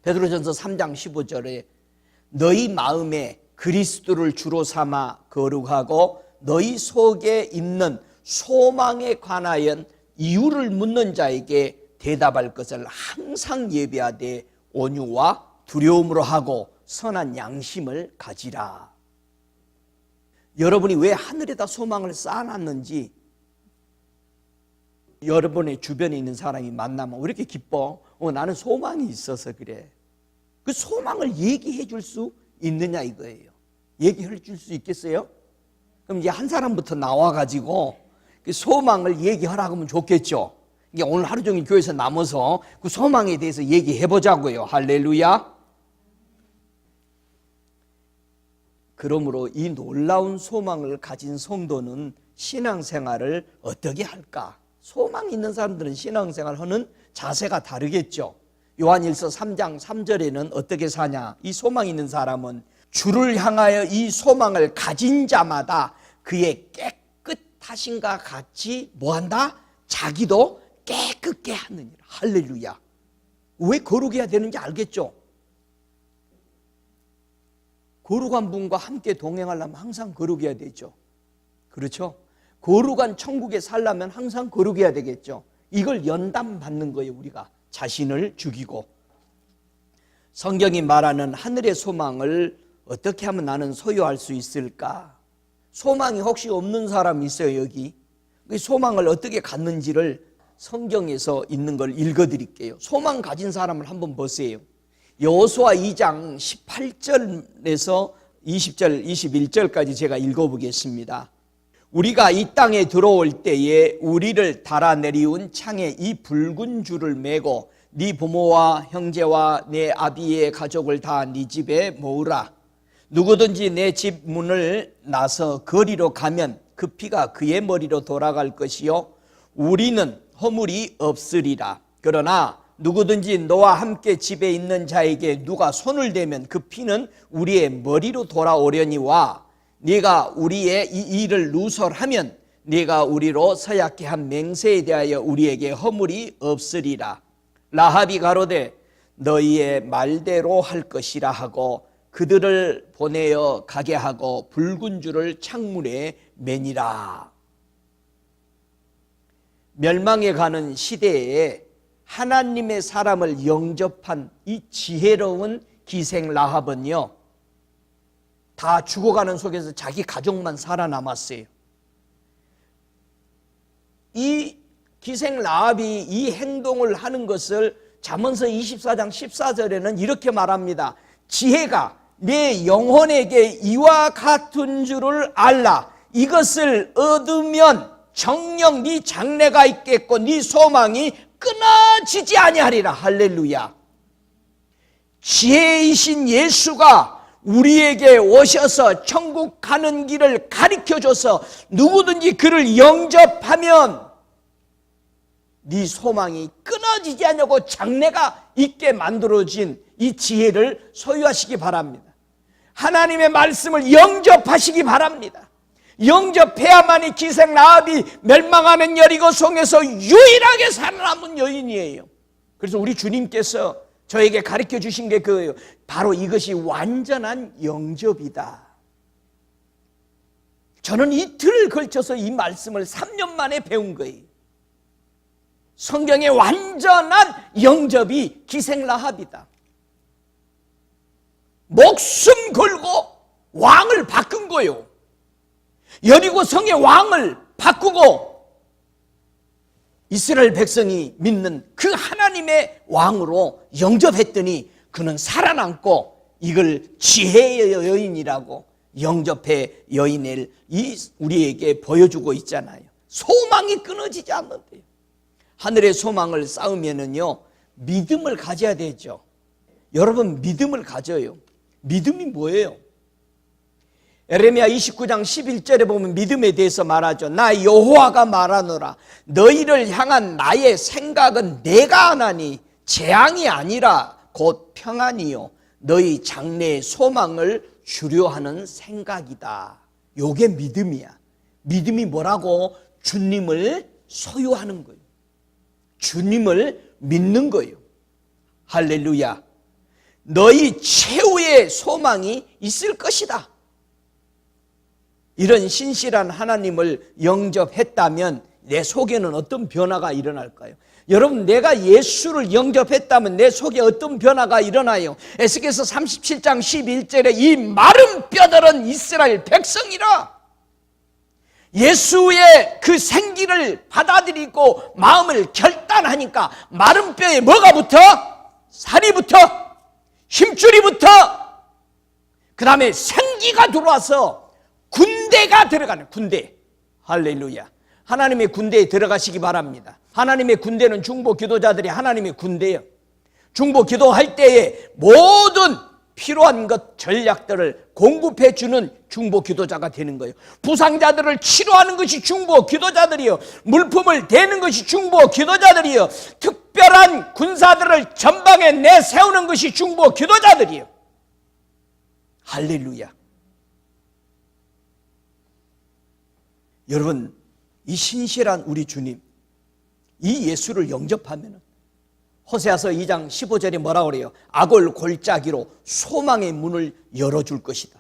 베드로전서 3장 15절에 너희 마음에 그리스도를 주로 삼아 거룩하고 너희 속에 있는 소망에 관하여 이유를 묻는 자에게 대답할 것을 항상 예비하되 온유와 두려움으로 하고 선한 양심을 가지라. 여러분이 왜 하늘에다 소망을 쌓아놨는지 여러분의 주변에 있는 사람이 만나면 왜 이렇게 기뻐? 나는 소망이 있어서 그래. 그 소망을 얘기해 줄 수 있느냐 이거예요. 얘기해 줄 수 있겠어요? 그럼 이제 한 사람부터 나와가지고 그 소망을 얘기하라고 하면 좋겠죠. 이게 오늘 하루 종일 교회에서 남아서 그 소망에 대해서 얘기해 보자고요. 할렐루야. 그러므로 이 놀라운 소망을 가진 성도는 신앙생활을 어떻게 할까? 소망이 있는 사람들은 신앙생활을 하는 자세가 다르겠죠. 요한일서 3장 3절에는 어떻게 사냐? 이 소망이 있는 사람은 주를 향하여 이 소망을 가진 자마다 그의 깨끗하신가 같이 뭐한다? 자기도 깨끗게 하느니라. 할렐루야. 왜 거룩해야 되는지 알겠죠? 거룩한 분과 함께 동행하려면 항상 거룩해야 되죠. 그렇죠? 거룩한 천국에 살려면 항상 거룩해야 되겠죠. 이걸 연단 받는 거예요. 우리가 자신을 죽이고. 성경이 말하는 하늘의 소망을 어떻게 하면 나는 소유할 수 있을까? 소망이 혹시 없는 사람 있어요, 여기? 그 소망을 어떻게 갖는지를 성경에서 있는 걸 읽어드릴게요. 소망 가진 사람을 한번 보세요. 여호수아 2장 18절에서 20절, 21절까지 제가 읽어보겠습니다. 우리가 이 땅에 들어올 때에 우리를 달아내리운 창에 이 붉은 줄을 메고 네 부모와 형제와 내 아비의 가족을 다 네 집에 모으라. 누구든지 내 집 문을 나서 거리로 가면 그 피가 그의 머리로 돌아갈 것이요 우리는 허물이 없으리라. 그러나 누구든지 너와 함께 집에 있는 자에게 누가 손을 대면 그 피는 우리의 머리로 돌아오려니와 네가 우리의 이 일을 누설하면 네가 우리로 서약케 한 맹세에 대하여 우리에게 허물이 없으리라. 라합이 가로되 너희의 말대로 할 것이라 하고 그들을 보내어 가게 하고 붉은 줄을 창문에 매니라. 멸망에 가는 시대에 하나님의 사람을 영접한 이 지혜로운 기생 라합은요, 다 죽어가는 속에서 자기 가족만 살아남았어요. 이 기생 라합이 이 행동을 하는 것을 잠언서 24장 14절에는 이렇게 말합니다. 지혜가 내 영혼에게 이와 같은 줄을 알라. 이것을 얻으면 정녕 네 장래가 있겠고 네 소망이 끊어지지 아니하리라. 할렐루야. 지혜이신 예수가 우리에게 오셔서 천국 가는 길을 가르쳐줘서 누구든지 그를 영접하면 네 소망이 끊어지지 않냐고 장래가 있게 만들어진 이 지혜를 소유하시기 바랍니다. 하나님의 말씀을 영접하시기 바랍니다. 영접해야만이 기생 라합이 멸망하는 여리고 성에서 유일하게 살아남은 여인이에요. 그래서 우리 주님께서 저에게 가르쳐 주신 게 그거예요. 바로 이것이 완전한 영접이다. 저는 이틀을 걸쳐서 이 말씀을 3년 만에 배운 거예요. 성경의 완전한 영접이 기생 라합이다. 목숨 걸고 왕을 바꾼 거예요. 여리고 성의 왕을 바꾸고 이스라엘 백성이 믿는 그 하나님의 왕으로 영접했더니 그는 살아남고 이걸 지혜의 여인이라고 영접의 여인을 우리에게 보여주고 있잖아요. 소망이 끊어지지 않는데요. 하늘의 소망을 쌓으면은요, 믿음을 가져야 되죠. 여러분, 믿음을 가져요. 믿음이 뭐예요? 에레미야 29장 11절에 보면 믿음에 대해서 말하죠. 나 여호와가 말하노라. 너희를 향한 나의 생각은 내가 하나니 재앙이 아니라 곧 평안이요 너희 장래의 소망을 주려 하는 생각이다. 요게 믿음이야. 믿음이 뭐라고? 주님을 소유하는 거예요. 주님을 믿는 거예요. 할렐루야. 너희 최후의 소망이 있을 것이다. 이런 신실한 하나님을 영접했다면 내 속에는 어떤 변화가 일어날까요? 여러분, 내가 예수를 영접했다면 내 속에 어떤 변화가 일어나요? 에스겔서 37장 11절에 이 마른 뼈들은 이스라엘 백성이라. 예수의 그 생기를 받아들이고 마음을 결단하니까 마른 뼈에 뭐가 붙어? 살이 붙어, 힘줄이 붙어, 그 다음에 생기가 들어와서 군대가 들어가는 군대. 할렐루야. 하나님의 군대에 들어가시기 바랍니다. 하나님의 군대는 중보 기도자들이 하나님의 군대예요. 중보 기도할 때에 모든 필요한 것 전략들을 공급해 주는 중보 기도자가 되는 거예요. 부상자들을 치료하는 것이 중보 기도자들이요, 물품을 대는 것이 중보 기도자들이요, 특별한 군사들을 전방에 내세우는 것이 중보 기도자들이요. 할렐루야. 여러분, 이 신실한 우리 주님, 이 예수를 영접하면 호세아서 2장 15절에 뭐라고 그래요? 악을 골짜기로 소망의 문을 열어줄 것이다.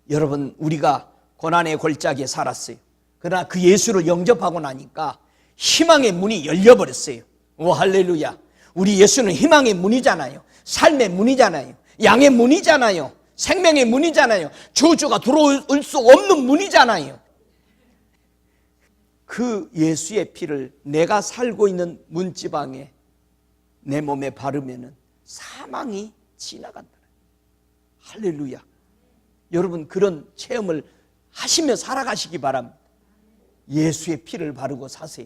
여러분, 우리가 고난의 골짜기에 살았어요. 그러나 그 예수를 영접하고 나니까 희망의 문이 열려버렸어요. 오, 할렐루야. 우리 예수는 희망의 문이잖아요. 삶의 문이잖아요. 양의 문이잖아요. 생명의 문이잖아요. 저주가 들어올 수 없는 문이잖아요. 그 예수의 피를 내가 살고 있는 문지방에 내 몸에 바르면은 사망이 지나간다. 할렐루야. 여러분 그런 체험을 하시며 살아가시기 바랍니다. 예수의 피를 바르고 사세요.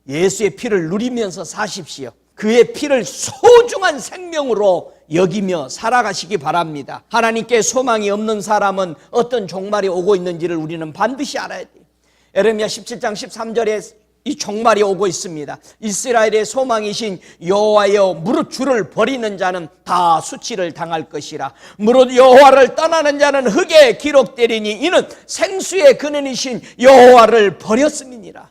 예수의 피를 누리면서 사십시오. 그의 피를 소중한 생명으로 여기며 살아가시기 바랍니다. 하나님께 소망이 없는 사람은 어떤 종말이 오고 있는지를 우리는 반드시 알아야 돼요. 에레미야 17장 13절에 이 종말이 오고 있습니다. 이스라엘의 소망이신 여호와여, 무릇 주를 버리는 자는 다 수치를 당할 것이라. 무릇 여호와를 떠나는 자는 흙에 기록되리니 이는 생수의 근원이신 여호와를 버렸음이니라.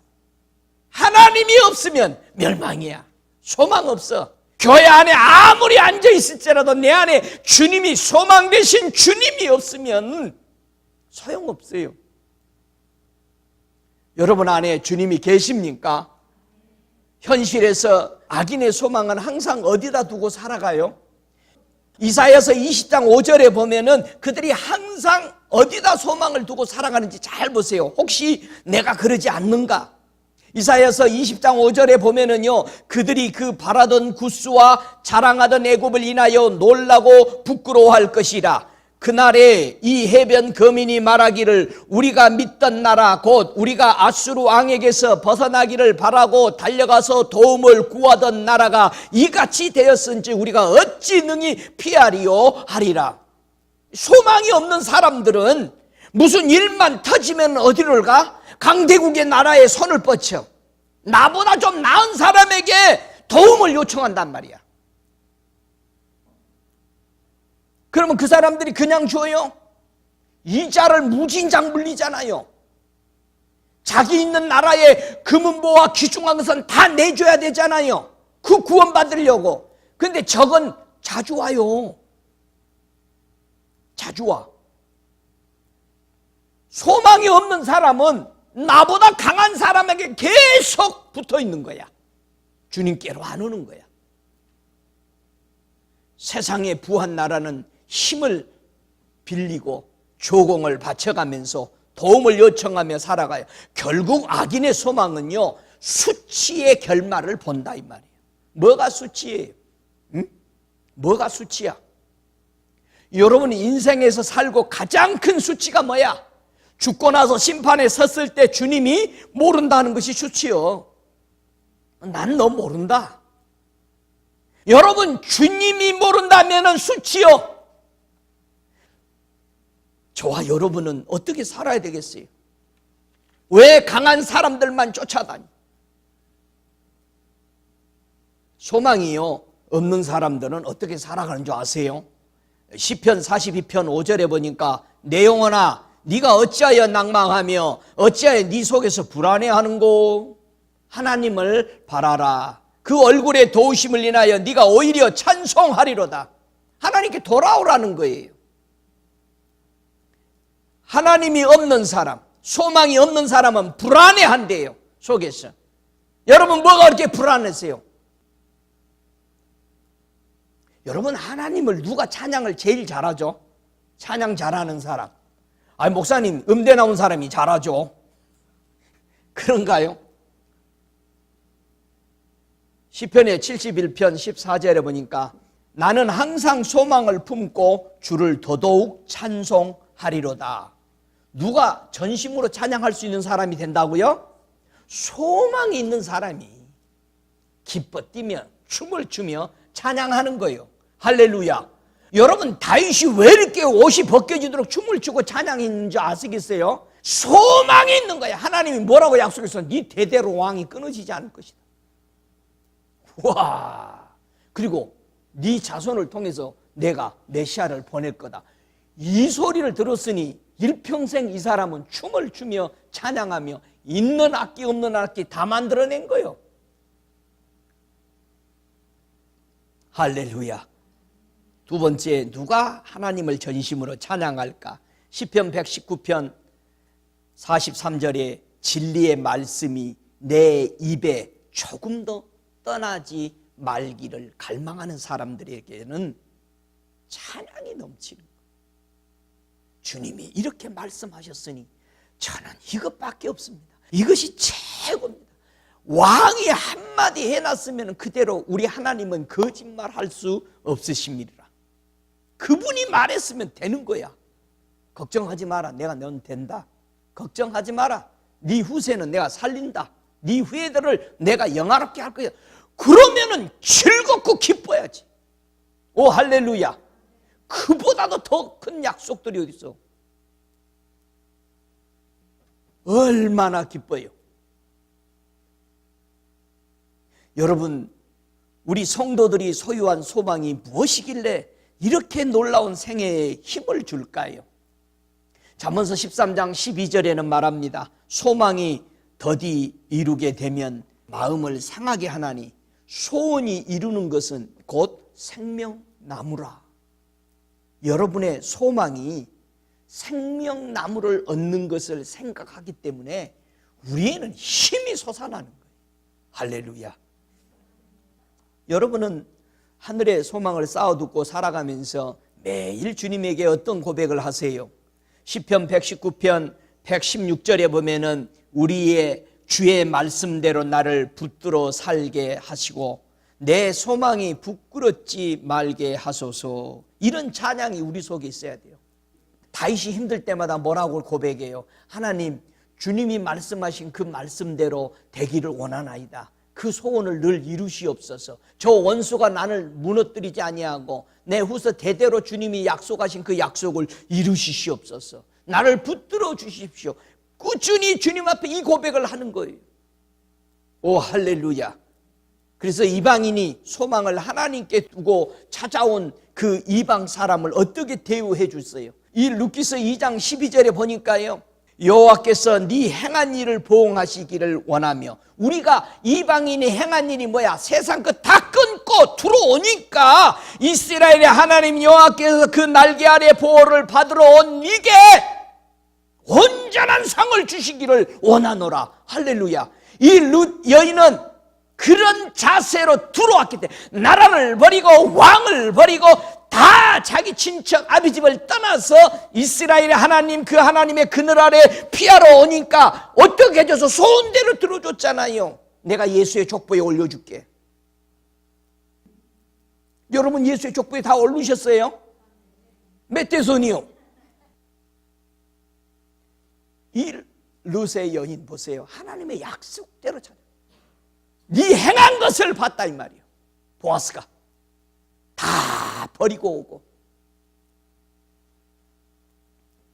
하나님이 없으면 멸망이야. 소망 없어. 교회 안에 아무리 앉아 있을지라도 내 안에 주님이, 소망 되신 주님이 없으면 소용없어요. 여러분 안에 주님이 계십니까? 현실에서 악인의 소망은 항상 어디다 두고 살아가요? 이사야서 20장 5절에 보면은 그들이 항상 어디다 소망을 두고 살아가는지 잘 보세요. 혹시 내가 그러지 않는가? 이사야서 20장 5절에 보면은요, 그들이 그 바라던 구스와 자랑하던 애굽을 인하여 놀라고 부끄러워할 것이라. 그날에 이 해변 거민이 말하기를 우리가 믿던 나라 곧 우리가 아수르 왕에게서 벗어나기를 바라고 달려가서 도움을 구하던 나라가 이같이 되었은지 우리가 어찌 능히 피하리요 하리라. 소망이 없는 사람들은 무슨 일만 터지면 어디를 가? 강대국의 나라에 손을 뻗쳐 나보다 좀 나은 사람에게 도움을 요청한단 말이야. 그러면 그 사람들이 그냥 줘요? 이자를 무진장 물리잖아요. 자기 있는 나라의 금은보와 귀중한 것은 다 내줘야 되잖아요. 그 구원받으려고. 그런데 적은 자주 와요. 자주 와. 소망이 없는 사람은 나보다 강한 사람에게 계속 붙어 있는 거야. 주님께로 안 오는 거야. 세상의 부한 나라는 힘을 빌리고 조공을 바쳐가면서 도움을 요청하며 살아가요. 결국 악인의 소망은요, 수치의 결말을 본다 이 말이에요. 뭐가 수치예요? 응? 뭐가 수치야? 여러분이 인생에서 살고 가장 큰 수치가 뭐야? 죽고 나서 심판에 섰을 때 주님이 모른다는 것이 수치요. 난 너 모른다. 여러분 주님이 모른다면 수치요. 저와 여러분은 어떻게 살아야 되겠어요? 왜 강한 사람들만 쫓아다니? 소망이요 없는 사람들은 어떻게 살아가는 줄 아세요? 시편 42편 5절에 보니까 내 영혼아 네가 어찌하여 낭망하며 어찌하여 네 속에서 불안해하는고? 하나님을 바라라. 그 얼굴의 도우심을 인하여 네가 오히려 찬송하리로다. 하나님께 돌아오라는 거예요. 하나님이 없는 사람, 소망이 없는 사람은 불안해한대요. 속에서. 여러분 뭐가 그렇게 불안하세요? 여러분 하나님을 누가 찬양을 제일 잘하죠? 찬양 잘하는 사람. 아니 목사님 음대 나온 사람이 잘하죠. 그런가요? 시편의 71편 14절에 보니까 나는 항상 소망을 품고 주를 더더욱 찬송하리로다. 누가 전심으로 찬양할 수 있는 사람이 된다고요? 소망이 있는 사람이 기뻐 뛰며 춤을 추며 찬양하는 거예요. 할렐루야. 여러분 다윗이 왜 이렇게 옷이 벗겨지도록 춤을 추고 찬양했는지 아시겠어요? 소망이 있는 거야. 하나님이 뭐라고 약속했어? 네 대대로 왕이 끊어지지 않을 것이다. 와. 그리고 네 자손을 통해서 내가 메시아를 보낼 거다. 이 소리를 들었으니 일평생 이 사람은 춤을 추며 찬양하며 있는 악기 없는 악기 다 만들어낸 거예요. 할렐루야. 두 번째, 누가 하나님을 전심으로 찬양할까? 시편 119편 43절에 진리의 말씀이 내 입에 조금도 떠나지 말기를 갈망하는 사람들에게는 찬양이 넘치는 거예요. 주님이 이렇게 말씀하셨으니 저는 이것밖에 없습니다. 이것이 최고입니다. 왕이 한마디 해놨으면 그대로 우리 하나님은 거짓말할 수 없으십니다. 그분이 말했으면 되는 거야. 걱정하지 마라. 내가 넌 된다. 걱정하지 마라. 네 후세는 내가 살린다. 네 후예들을 내가 영화롭게 할 거야. 그러면은 즐겁고 기뻐야지. 오 할렐루야. 그보다도 더 큰 약속들이 어디 있어? 얼마나 기뻐요. 여러분, 우리 성도들이 소유한 소망이 무엇이길래 이렇게 놀라운 생애에 힘을 줄까요? 잠언서 13장 12절에는 말합니다. 소망이 더디 이루게 되면 마음을 상하게 하나니 소원이 이루는 것은 곧 생명나무라. 여러분의 소망이 생명나무를 얻는 것을 생각하기 때문에 우리에는 힘이 솟아나는 거예요. 할렐루야. 여러분은 하늘의 소망을 쌓아두고 살아가면서 매일 주님에게 어떤 고백을 하세요? 시편 119편 116절에 보면은 우리의 주의 말씀대로 나를 붙들어 살게 하시고 내 소망이 부끄럽지 말게 하소서. 이런 찬양이 우리 속에 있어야 돼요. 다윗이 힘들 때마다 뭐라고 고백해요? 하나님, 주님이 말씀하신 그 말씀대로 되기를 원하나이다. 그 소원을 늘 이루시옵소서. 저 원수가 나를 무너뜨리지 아니하고 내 후서 대대로 주님이 약속하신 그 약속을 이루시옵소서. 나를 붙들어 주십시오. 꾸준히 주님 앞에 이 고백을 하는 거예요. 오 할렐루야. 그래서 이방인이 소망을 하나님께 두고 찾아온 그 이방 사람을 어떻게 대우해 줬어요? 이 루키서 2장 12절에 보니까요, 여호와께서 네 행한 일을 보응하시기를 원하며, 우리가 이방인이 행한 일이 뭐야? 세상 것 다 끊고 들어오니까 이스라엘의 하나님 여호와께서 그 날개 아래 보호를 받으러 온 이게 온전한 상을 주시기를 원하노라. 할렐루야. 이 룻 여인은 그런 자세로 들어왔기 때문에 나라를 버리고 왕을 버리고 다 자기 친척 아비집을 떠나서 이스라엘의 하나님, 그 하나님의 그늘 아래 피하러 오니까 어떻게 해줘서 소원대로 들어줬잖아요. 내가 예수의 족보에 올려줄게. 여러분 예수의 족보에 다 올리셨어요? 몇 대 손이요? 이 룻의 여인 보세요. 하나님의 약속대로 찾아. 네 행한 것을 봤다 이 말이에요. 보아스가 다 버리고 오고,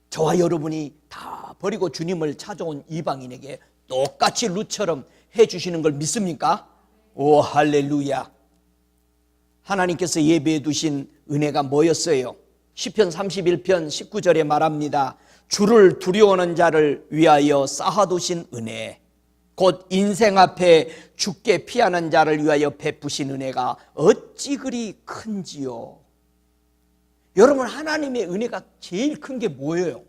저와 여러분이 다 버리고 주님을 찾아온 이방인에게 똑같이 룻처럼 해주시는 걸 믿습니까? 오 할렐루야. 하나님께서 예배해 두신 은혜가 뭐였어요? 시편 31편 19절에 말합니다. 주를 두려워하는 자를 위하여 쌓아두신 은혜, 곧 인생 앞에 죽게 피하는 자를 위하여 베푸신 은혜가 어찌 그리 큰지요. 여러분 하나님의 은혜가 제일 큰 게 뭐예요?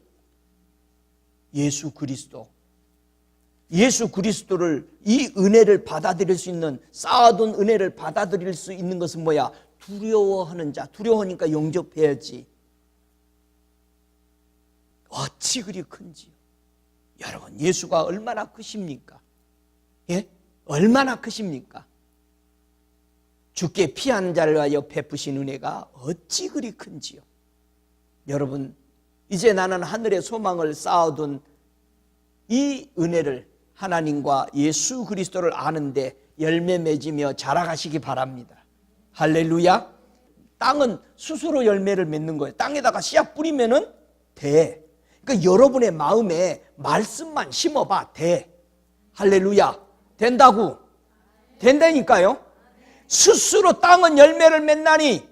예수 그리스도. 예수 그리스도를, 이 은혜를 받아들일 수 있는, 쌓아둔 은혜를 받아들일 수 있는 것은 뭐야? 두려워하는 자. 두려워하니까 영접해야지. 어찌 그리 큰지요. 여러분 예수가 얼마나 크십니까? 예? 얼마나 크십니까? 죽게 피한 자를 위하여 베푸신 은혜가 어찌 그리 큰지요. 여러분 이제 나는 하늘의 소망을 쌓아둔 이 은혜를, 하나님과 예수 그리스도를 아는데 열매 맺으며 자라가시기 바랍니다. 할렐루야. 땅은 스스로 열매를 맺는 거예요. 땅에다가 씨앗 뿌리면은 돼. 그러니까 여러분의 마음에 말씀만 심어봐. 돼. 할렐루야. 된다고. 된다니까요. 스스로 땅은 열매를 맺나니,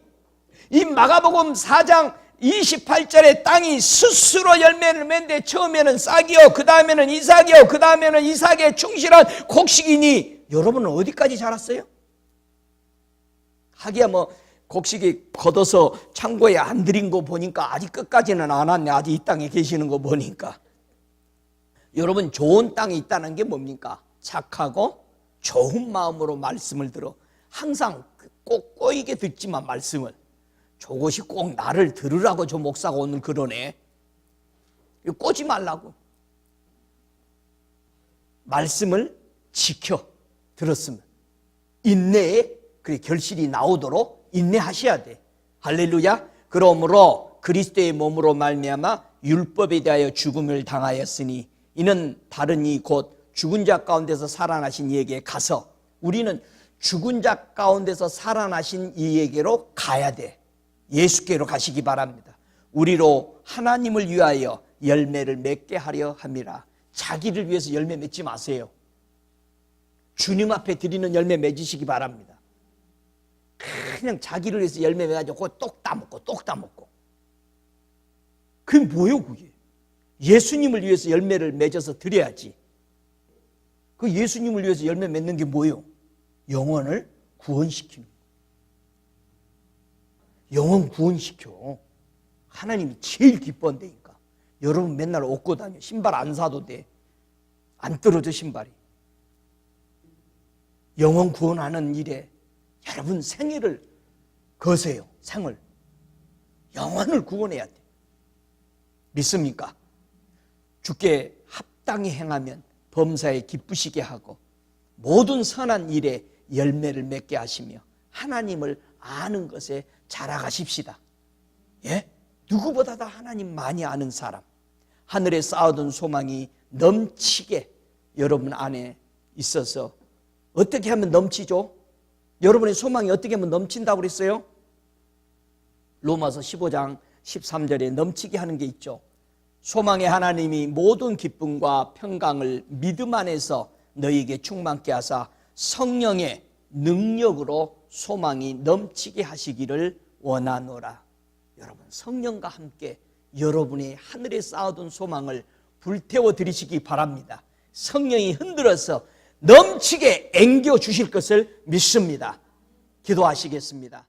이 마가복음 4장 28절에 땅이 스스로 열매를 맺는데 처음에는 싹이요, 그 다음에는 이삭이요, 그 다음에는 이삭에 충실한 곡식이니, 여러분은 어디까지 자랐어요? 하기야 뭐 곡식이 걷어서 창고에 안 들인 거 보니까 아직 끝까지는 안 왔네. 아직 이 땅에 계시는 거 보니까. 여러분 좋은 땅에 있다는 게 뭡니까? 착하고 좋은 마음으로 말씀을 들어 항상 꼭 꼬이게 듣지만 말씀을 저것이 꼭 나를 들으라고 저 목사가 오늘 그러네. 꼬지 말라고. 말씀을 지켜 들었으면 인내에 그 결실이 나오도록 인내하셔야 돼. 할렐루야. 그러므로 그리스도의 몸으로 말미암아 율법에 대하여 죽음을 당하였으니 이는 다른 이 곧 죽은 자 가운데서 살아나신 이에게 가서 우리는 죽은 자 가운데서 살아나신 이에게로 가야 돼. 예수께로 가시기 바랍니다. 우리로 하나님을 위하여 열매를 맺게 하려 함이라. 자기를 위해서 열매 맺지 마세요. 주님 앞에 드리는 열매 맺으시기 바랍니다. 그냥 자기를 위해서 열매 맺어가지고 똑 따먹고 그게 뭐예요 그게? 예수님을 위해서 열매를 맺어서 드려야지. 그 예수님을 위해서 열매 맺는 게 뭐예요? 영혼을 구원시키는 거예요. 영혼 구원시켜. 하나님이 제일 기뻐한다니까. 여러분 맨날 얻고 다녀. 신발 안 사도 돼. 안 떨어져 신발이. 영혼 구원하는 일에 여러분 생애를 거세요. 생을. 영혼을 구원해야 돼. 믿습니까? 주께 합당히 행하면 범사에 기쁘시게 하고 모든 선한 일에 열매를 맺게 하시며 하나님을 아는 것에 자라가십시다. 예? 누구보다 다 하나님 많이 아는 사람, 하늘에 쌓아둔 소망이 넘치게 여러분 안에 있어서 어떻게 하면 넘치죠? 여러분의 소망이 어떻게 하면 넘친다고 그랬어요? 로마서 15장 13절에 넘치게 하는 게 있죠. 소망의 하나님이 모든 기쁨과 평강을 믿음 안에서 너희에게 충만케 하사 성령의 능력으로 소망이 넘치게 하시기를 원하노라. 여러분 성령과 함께 여러분이 하늘에 쌓아둔 소망을 불태워 드리시기 바랍니다. 성령이 흔들어서 넘치게 앵겨 주실 것을 믿습니다. 기도하시겠습니다.